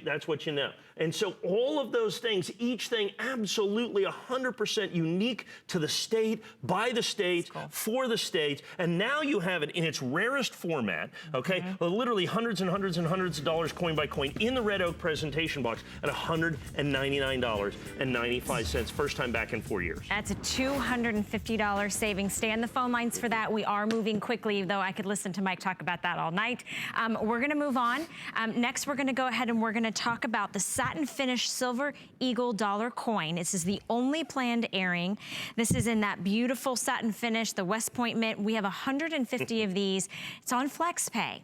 know. And so all of those things, each thing absolutely 100% unique to the state, by the states, for the states. And now you have it in its rarest format. Okay, literally hundreds and hundreds and hundreds of dollars, coin by coin, in the red oak presentation box at $199.95. First time back in 4 years. That's a $250 savings. Stay on the phone lines for that. We are moving quickly, though I could listen to Mike talk about that all night. We're going to move on. Next, we're going to go ahead and we're going to talk about the satin finish silver eagle dollar coin. This is the only planned airing. This is in that beautiful satin finish, the West Point mint. We have 150 of these. It's on FlexPay.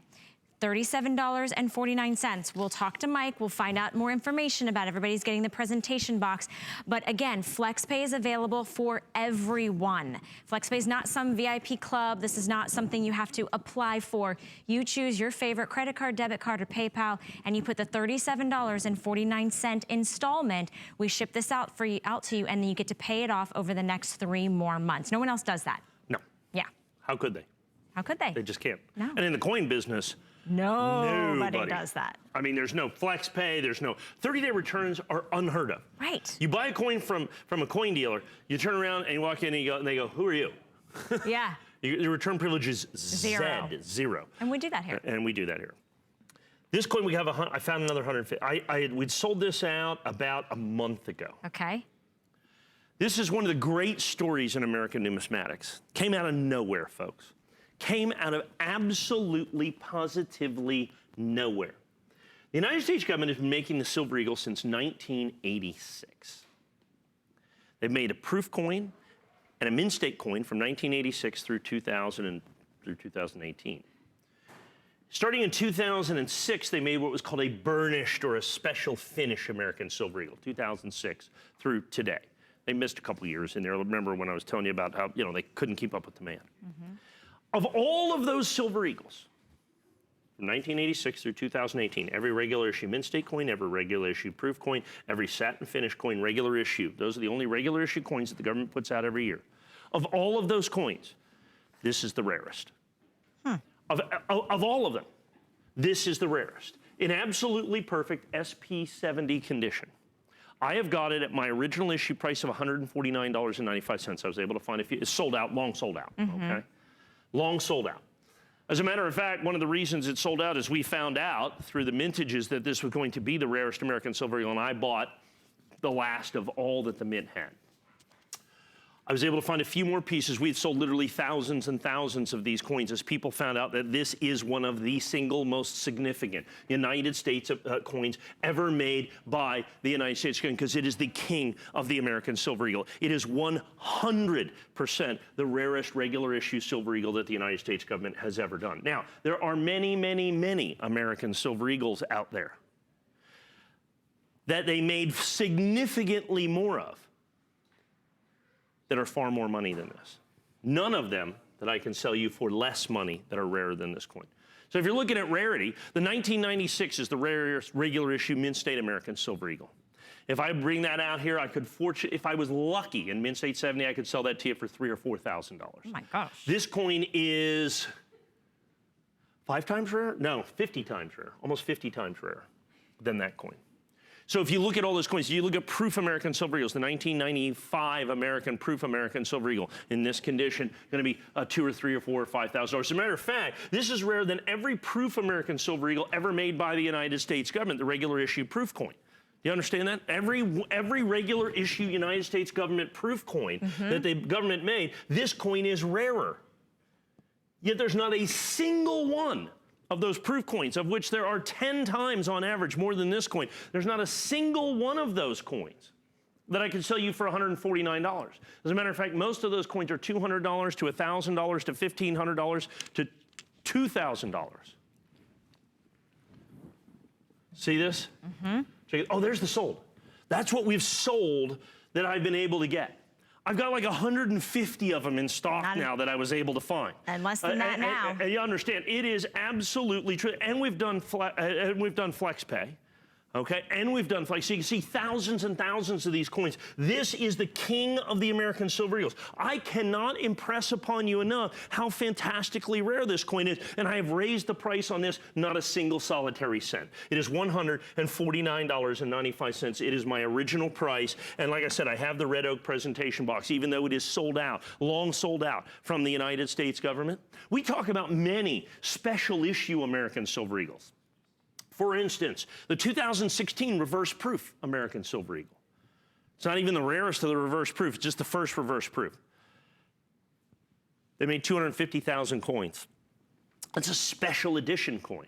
$37.49. We'll talk to Mike. We'll find out more information about it. Everybody's getting the presentation box. But again, FlexPay is available for everyone. FlexPay is not some VIP club. This is not something you have to apply for. You choose your favorite credit card, debit card, or PayPal, and you put the $37.49 installment. We ship this out to you, and then you get to pay it off over the next 3 more months. No one else does that. No. Yeah. How could they? How could they? They just can't. No. And in the coin business, nobody does that. I mean, there's no FlexPay, there's no 30-day returns are unheard of. Right. You buy a coin from a coin dealer, you turn around and you walk in and they go, who are you? Yeah. Your return privilege is Zero. Zero. And we do that here. And we do that here. This coin we have, I found another 150. We'd sold this out about a month ago. Okay. This is one of the great stories in American numismatics. Came out of nowhere, folks. Came out of absolutely, positively nowhere. The United States government has been making the Silver Eagle since 1986. They've made a proof coin and a mint state coin from 1986 through 2018. Starting in 2006, they made what was called a burnished or a special finish American Silver Eagle, 2006 through today. They missed a couple years in there. Remember when I was telling you about how, they couldn't keep up with demand. Of all of those Silver Eagles, from 1986 through 2018, every regular issue mint state coin, every regular issue proof coin, every satin finish coin, regular issue. Those are the only regular issue coins that the government puts out every year. Of all of those coins, this is the rarest. Of all of them, this is the rarest. In absolutely perfect SP70 condition. I have got it at my original issue price of $149.95. I was able to find a few. It's sold out, long sold out, okay? Long sold out. As a matter of fact, one of the reasons it sold out is we found out through the mintages that this was going to be the rarest American Silver Eagle, and I bought the last of all that the mint had. I was able to find a few more pieces. We had sold literally thousands and thousands of these coins as people found out that this is one of the single most significant United States coins ever made by the United States government, because it is the king of the American Silver Eagle. It is 100% the rarest regular issue Silver Eagle that the United States government has ever done. Now, there are many, many, many American Silver Eagles out there that they made significantly more of that are far more money than this. None of them that I can sell you for less money that are rarer than this coin. So if you're looking at rarity, the 1996 is the rarest regular issue mint state American Silver Eagle. If I bring that out here, I could if I was lucky in mint state 70, I could sell that to you for $3,000 or $4,000. Oh my gosh. This coin is 5 times rarer? No, 50 times rarer, almost 50 times rarer than that coin. So if you look at all those coins, you look at proof American silver eagles, the 1995 American proof American silver eagle in this condition, going to be $2,000 or $3,000 or $4,000 or $5,000. As a matter of fact, this is rarer than every proof American silver eagle ever made by the United States government, the regular issue proof coin. You understand that? Every regular issue United States government proof coin that the government made, this coin is rarer. Yet there's not a single one of those proof coins, of which there are 10 times on average more than this coin. There's not a single one of those coins that I can sell you for $149. As a matter of fact, most of those coins are $200 to $1,000 to $1,500 to $2,000. See this? Check it. Oh, there's the sold. That's what we've sold that I've been able to get. I've got like 150 of them in stock now that I was able to find. And less than that now. And you understand, it is absolutely true. And we've done flex pay. Okay, and we've done flex. So you can see thousands and thousands of these coins. This is the king of the American silver eagles. I cannot impress upon you enough how fantastically rare this coin is, and I have raised the price on this not a single solitary cent. It is $149.95. It is my original price, and like I said, I have the red oak presentation box, even though it is sold out, long sold out from the United States government. We talk about many special issue American silver eagles. For instance, the 2016 reverse proof American silver eagle. It's not even the rarest of the reverse proof, it's just the first reverse proof. They made 250,000 coins. That's a special edition coin.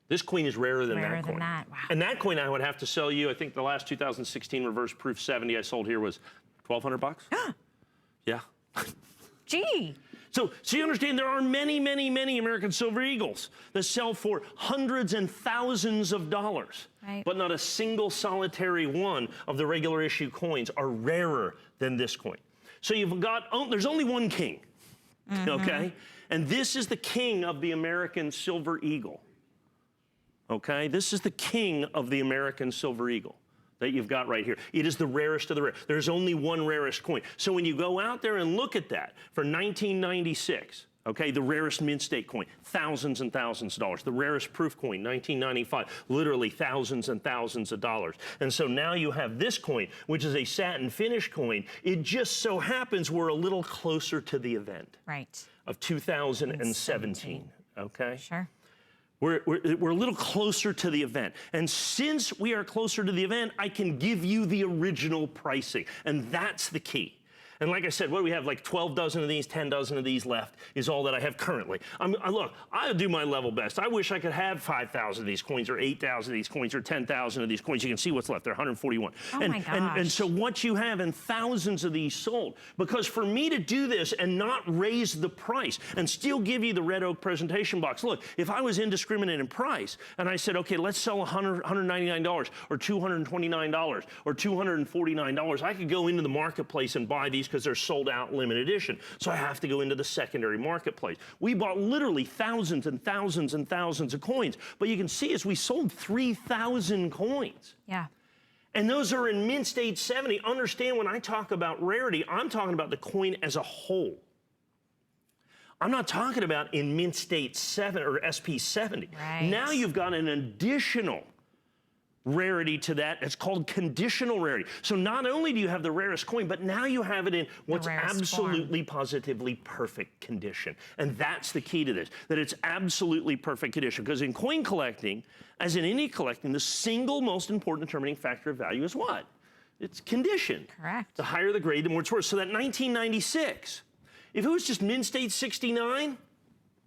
This coin is rarer than that coin. Wow. And that coin I would have to sell you, I think the last 2016 reverse proof 70 I sold here was $1,200. Yeah. Gee. So you understand there are many, many, many American silver eagles that sell for hundreds and thousands of dollars. Right. But not a single solitary one of the regular issue coins are rarer than this coin. So you've got, there's only one king, okay? And this is the king of the American silver eagle, okay? This is the king of the American silver eagle that you've got right here. It is the rarest of the rare. There's only one rarest coin. So when you go out there and look at that for 1996, okay, the rarest mint state coin, thousands and thousands of dollars. The rarest proof coin, 1995, literally thousands and thousands of dollars. And so now you have this coin, which is a satin finish coin. It just so happens we're a little closer to the event of 2017, okay? Sure. We're a little closer to the event. And since we are closer to the event, I can give you the original pricing. And that's the key. And like I said, what do we have, like 12 dozen of these, 10 dozen of these left is all that I have currently. Look, I'll do my level best. I wish I could have 5,000 of these coins or 8,000 of these coins or 10,000 of these coins. You can see what's left. There are 141. Oh my gosh. And so what you have, and thousands of these sold. Because for me to do this and not raise the price and still give you the red oak presentation box, look, if I was indiscriminate in price and I said, okay, let's sell $199 or $229 or $249, I could go into the marketplace and buy these because they're sold out limited edition. So I have to go into the secondary marketplace. We bought literally thousands and thousands and thousands of coins. But you can see as we sold 3,000 coins. Yeah. And those are in mint state 70. Understand when I talk about rarity, I'm talking about the coin as a whole. I'm not talking about in mint state 7 or SP 70. Right. Now you've got an additional rarity to that. It's called conditional rarity. So not only do you have the rarest coin, but now you have it in what's absolutely, positively perfect condition. And that's the key to this, that it's absolutely perfect condition. Because in coin collecting, as in any collecting, the single most important determining factor of value is what? It's condition. Correct. The higher the grade, the more it's worth. So that 1996, if it was just mint state 69,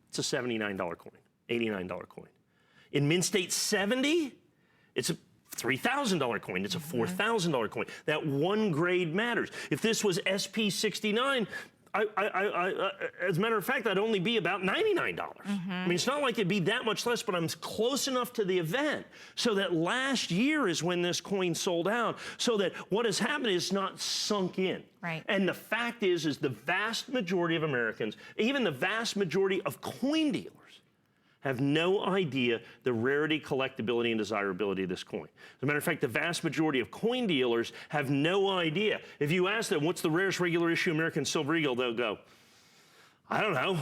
it's a $79 coin, $89 coin. In mint state 70, it's a $3,000 coin. It's a $4,000 coin. That one grade matters. If this was SP 69, as a matter of fact, that'd only be about $99. I mean, it's not like it'd be that much less, but I'm close enough to the event so that last year is when this coin sold out, so that what has happened is not sunk in. Right. And the fact is the vast majority of Americans, even the vast majority of coin dealers, have no idea the rarity, collectability, and desirability of this coin. As a matter of fact, the vast majority of coin dealers have no idea. If you ask them, what's the rarest regular issue American silver eagle, they'll go, I don't know,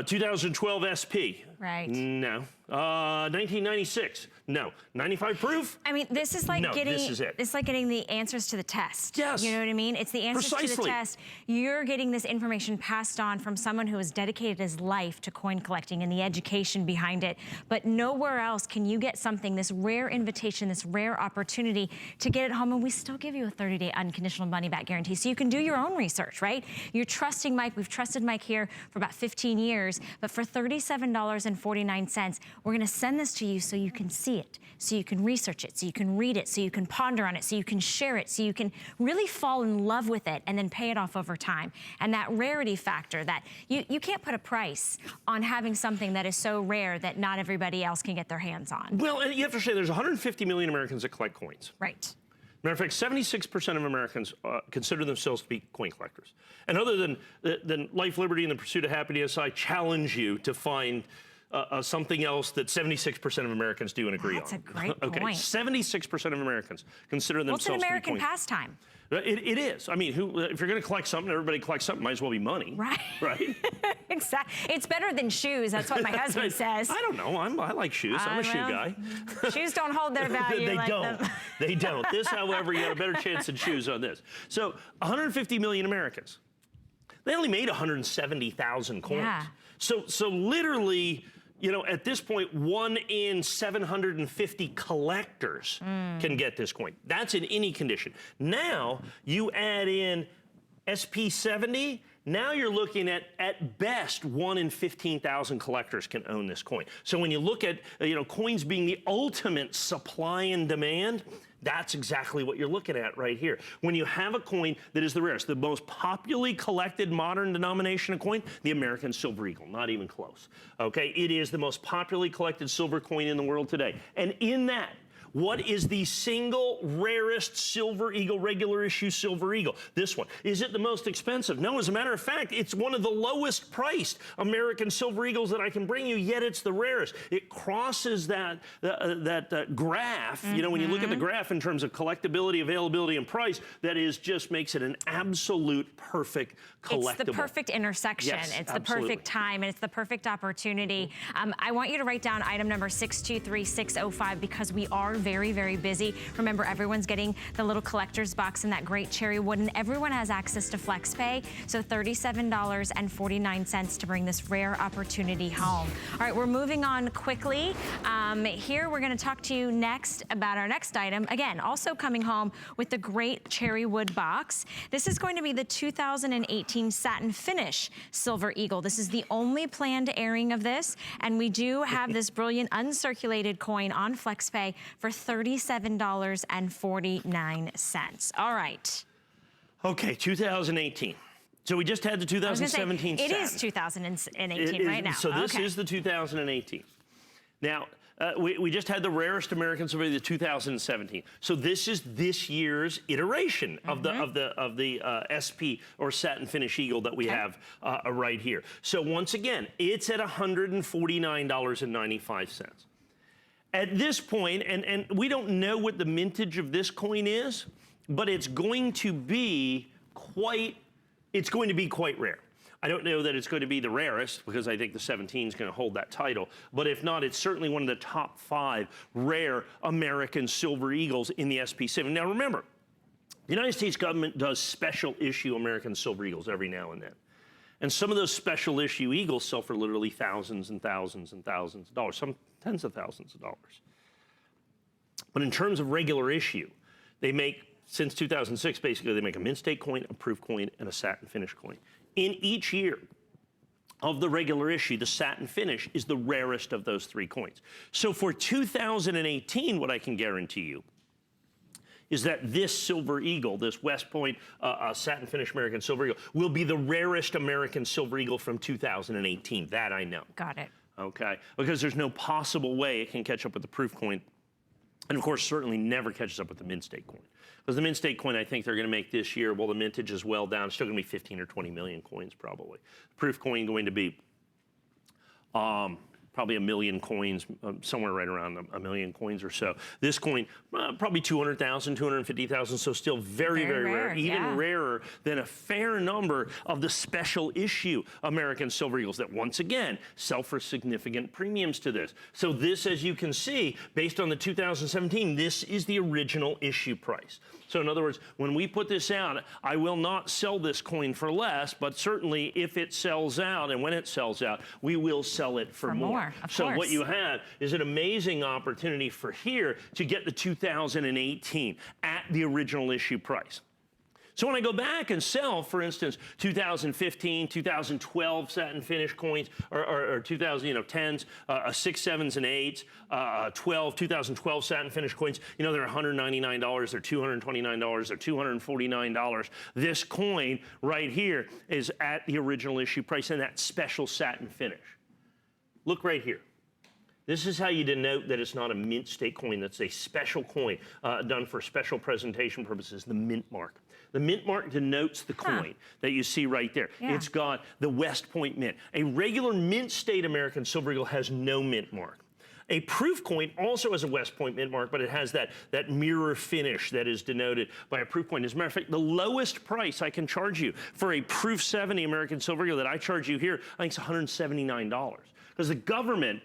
2012 SP. Right. No. 1996. No. 95 proof? I mean, this is like no, getting this is it. It's like getting the answers to the test. Yes. You know what I mean? It's the answers to the test. You're getting this information passed on from someone who has dedicated his life to coin collecting and the education behind it. But nowhere else can you get something, this rare invitation, this rare opportunity to get it home, and we still give you a 30-day unconditional money-back guarantee. So you can do your own research, right? You're trusting Mike. We've trusted Mike here for about 15 years, but for $37.49, we're gonna send this to you so you can see it, so you can research it, so you can read it, so you can ponder on it, so you can share it, so you can really fall in love with it and then pay it off over time. And that rarity factor, that you can't put a price on having something that is so rare that not everybody else can get their hands on. Well, and you have to say there's 150 million Americans that collect coins. Right. Matter of fact, 76% of Americans consider themselves to be coin collectors. And other than life, liberty, and the pursuit of happiness, I challenge you to find something else that 76% of Americans do and agree That's on. a great okay, point. 76% of Americans consider themselves to be What's an American coin pastime? It is. I mean, if you're going to collect something, everybody collects something, might as well be money. Right. Right? Exactly. It's better than shoes. That's what my husband says. I don't know. I like shoes. I'm a shoe guy. Shoes don't hold their value. They don't. They don't. This, however, you got a better chance than shoes on this. So 150 million Americans. They only made 170,000 coins. Yeah. So literally, you know, at this point, 1 in 750 collectors can get this coin. That's in any condition. Now, you add in SP70, now you're looking at best, 1 in 15,000 collectors can own this coin. So when you look at, you know, coins being the ultimate supply and demand, that's exactly what you're looking at right here. When you have a coin that is the rarest, the most popularly collected modern denomination of coin, the American Silver Eagle, not even close. Okay, it is the most popularly collected silver coin in the world today. And in that, what is the single rarest Silver Eagle, regular issue Silver Eagle? This one. Is it the most expensive? No, as a matter of fact, it's one of the lowest priced American Silver Eagles that I can bring you, yet it's the rarest. It crosses that graph, you know, when you look at the graph in terms of collectability, availability, and price, that is just makes it an absolute perfect collectible. It's the perfect intersection. Yes, it's absolutely. the perfect time, and it's the perfect opportunity. I want you to write down item number 623605 because we are very, very busy. Remember, everyone's getting the little collector's box in that great cherry wood, and everyone has access to FlexPay, so $37.49 to bring this rare opportunity home. All right, we're moving on quickly. Here, we're gonna talk to you next about our next item. Again, also coming home with the great cherry wood box. This is going to be the 2018 satin finish Silver Eagle. This is the only planned airing of this, and we do have this brilliant uncirculated coin on FlexPay for $37.49. All right. Okay, 2018. So we just had the 2017 It satin. is 2018 right now. So this is the 2018. Now, we just had the rarest American Silver, the 2017. So this is this year's iteration of the SP or satin finish eagle that we have right here. So once again, it's at $149.95. At this point, and we don't know what the mintage of this coin is, but it's going to be quite rare. I don't know that it's going to be the rarest because I think the 17 is going to hold that title. But if not, it's certainly one of the top 5 rare American Silver Eagles in the SP7. Now remember, the United States government does special issue American Silver Eagles every now and then. And some of those special issue eagles sell for literally thousands and thousands and thousands of dollars, some tens of thousands of dollars. But in terms of regular issue, they make, since 2006, basically, they make a mint state coin, a proof coin, and a satin finish coin. In each year of the regular issue, the satin finish is the rarest of those 3 coins. So for 2018, what I can guarantee you is that this Silver Eagle, this West Point satin finish American Silver Eagle, will be the rarest American Silver Eagle from 2018. That I know. Got it. Okay, because there's no possible way it can catch up with the proof coin. And of course, certainly never catches up with the mint state coin. Because the mint state coin, I think they're going to make this year, well, the mintage is well down. It's still going to be 15 or 20 million coins, probably. Proof coin going to be probably 1 million coins, somewhere right around 1 million coins or so. This coin, probably 200,000, 250,000, so still very, very rare. Even rarer than a fair number of the special issue American Silver Eagles that, once again, sell for significant premiums to this. So this, as you can see, based on the 2017, this is the original issue price. So in other words, when we put this out, I will not sell this coin for less, but certainly if it sells out and when it sells out, we will sell it for more. So what you have is an amazing opportunity for here to get the 2018 at the original issue price. So when I go back and sell, for instance, 2015, 2012 satin finish coins, or 2010s, 6, 7s, and 8s, 2012 satin finish coins, they're $199, they're $229, they're $249. This coin right here is at the original issue price and that special satin finish. Look right here. This is how you denote that it's not a mint state coin. That's a special coin done for special presentation purposes, the mint mark. The mint mark denotes the coin that you see right there. It's got the West Point mint. A regular mint state American Silver Eagle has no mint mark. A proof coin also has a West Point mint mark, but it has that mirror finish that is denoted by a proof coin. As a matter of fact, the lowest price I can charge you for a proof 70 American Silver Eagle that I charge you here, I think it's $179. Because the government,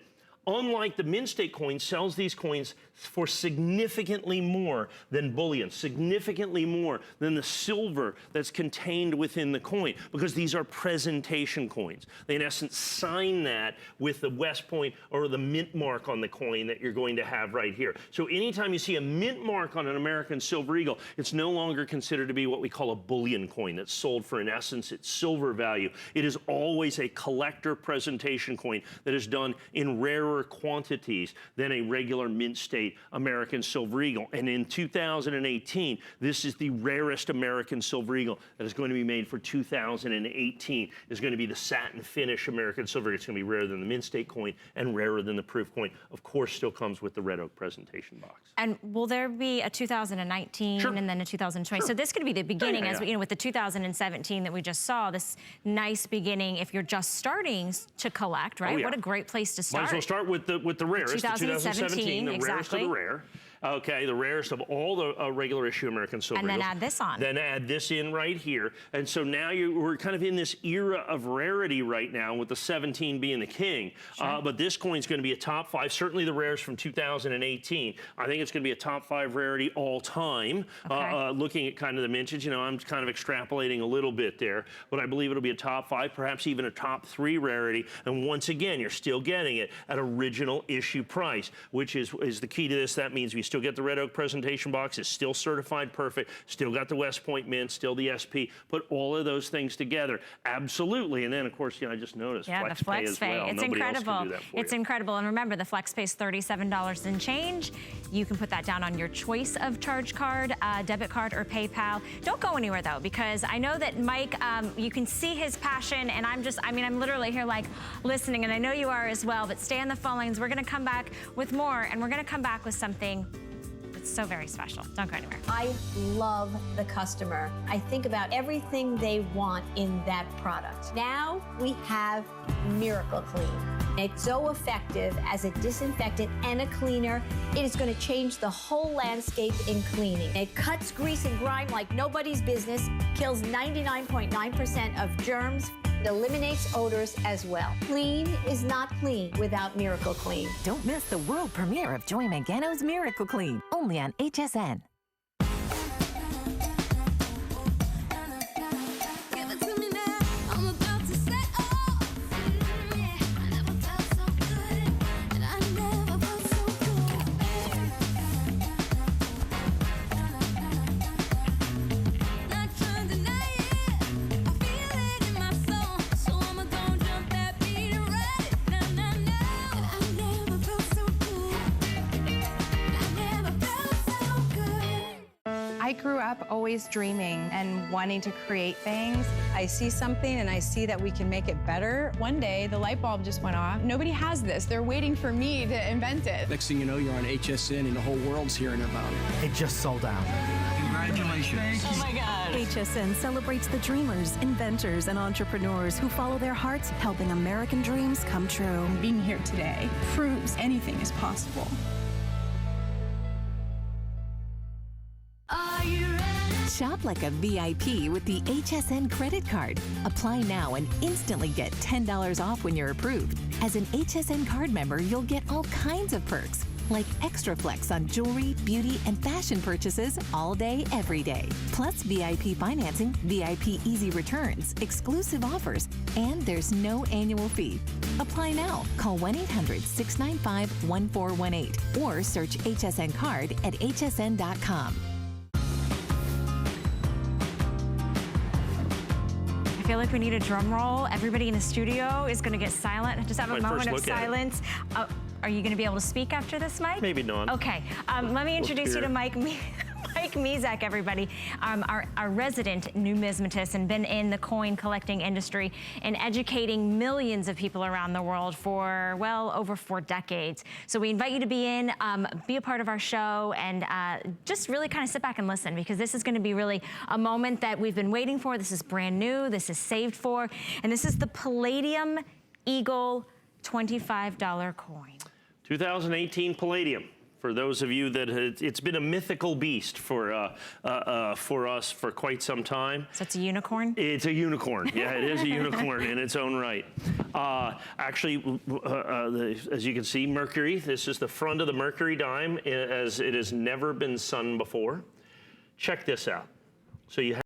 unlike the mint state coin, sells these coins for significantly more than bullion, significantly more than the silver that's contained within the coin, because these are presentation coins. They, in essence, sign that with the West Point or the mint mark on the coin that you're going to have right here. So anytime you see a mint mark on an American Silver Eagle, it's no longer considered to be what we call a bullion coin that's sold for, in essence, its silver value. It is always a collector presentation coin that is done in rarer quantities than a regular mint state American Silver Eagle. And in 2018, this is the rarest American Silver Eagle that is going to be made for 2018. Is going to be the satin finish American Silver Eagle. It's going to be rarer than the mint state coin and rarer than the proof coin. Of course, still comes with the red oak presentation box. And will there be a 2019 and then a 2020? So this could be the beginning, as we, with the 2017 that we just saw, this nice beginning if you're just starting to collect, right? What a great place to start. Might as well start with the rarest, 2017, the rarest of the rare. Okay, the rarest of all the regular issue American Silver Eagles. And then add this on. Then add this in right here. And so now we're kind of in this era of rarity right now, with the 17 being the king. But this coin's going to be a top 5, certainly the rarest from 2018. I think it's going to be a top 5 rarity all time. Looking at kind of the mintage, I'm kind of extrapolating a little bit there, but I believe it'll be a top 5, perhaps even a top 3 rarity. And once again, you're still getting it at original issue price, which is the key to this. That means we still get the red oak presentation box. It's still certified perfect. Still got the West Point mint. Still the SP. Put all of those things together. Absolutely. And then, of course, I just noticed flex pay as well. It's Nobody incredible. else can do that for It's you. incredible. And remember, the flex pay is $37 and change. You can put that down on your choice of charge card, debit card, or PayPal. Don't go anywhere, though, because I know that Mike, you can see his passion, and I'm literally here like listening, and I know you are as well, but stay on the phone lines. We're going to come back with more, and we're going to come back with something that's so very special. Don't go anywhere. I love the customer. I think about everything they want in that product. Now we have Miracle Clean. It's so effective as a disinfectant and a cleaner. It is going to change the whole landscape in cleaning. It cuts grease and grime like nobody's business, kills 99.9% of germs, it eliminates odors as well. Clean is not clean without Miracle Clean. Don't miss the world premiere of Joy Mangano's Miracle Clean, only on HSN. I grew up always dreaming and wanting to create things. I see something and I see that we can make it better. One day, the light bulb just went off. Nobody has this. They're waiting for me to invent it. Next thing you know, you're on HSN and the whole world's hearing about it. It just sold out. Congratulations. Congratulations. Oh my God. HSN celebrates the dreamers, inventors, and entrepreneurs who follow their hearts, helping American dreams come true. Being here today proves anything is possible. Shop like a VIP with the HSN credit card. Apply now and instantly get $10 off when you're approved. As an HSN card member, you'll get all kinds of perks, like extra flex on jewelry, beauty, and fashion purchases all day, every day. Plus VIP financing, VIP easy returns, exclusive offers, and there's no annual fee. Apply now. Call 1-800-695-1418 or search HSN card at hsn.com. I feel like we need a drum roll. Everybody in the studio is going to get silent. Just have a moment of silence. Are you going to be able to speak after this, Mike? Maybe not. Okay. Let me introduce you to Mike Mizek, everybody, our resident numismatist, and been in the coin collecting industry and educating millions of people around the world for, well, over 4 decades. So we invite you to be in, be a part of our show, and just really kind of sit back and listen, because this is going to be really a moment that we've been waiting for. This is brand new. This is saved for, and this is the Palladium Eagle $25 coin. 2018 Palladium. For those of you that it's been a mythical beast for us for quite some time. So it's a unicorn? It's a unicorn. Yeah, it is a unicorn in its own right. Actually, as you can see, Mercury. This is the front of the Mercury dime, as it has never been sung before. Check this out. So you have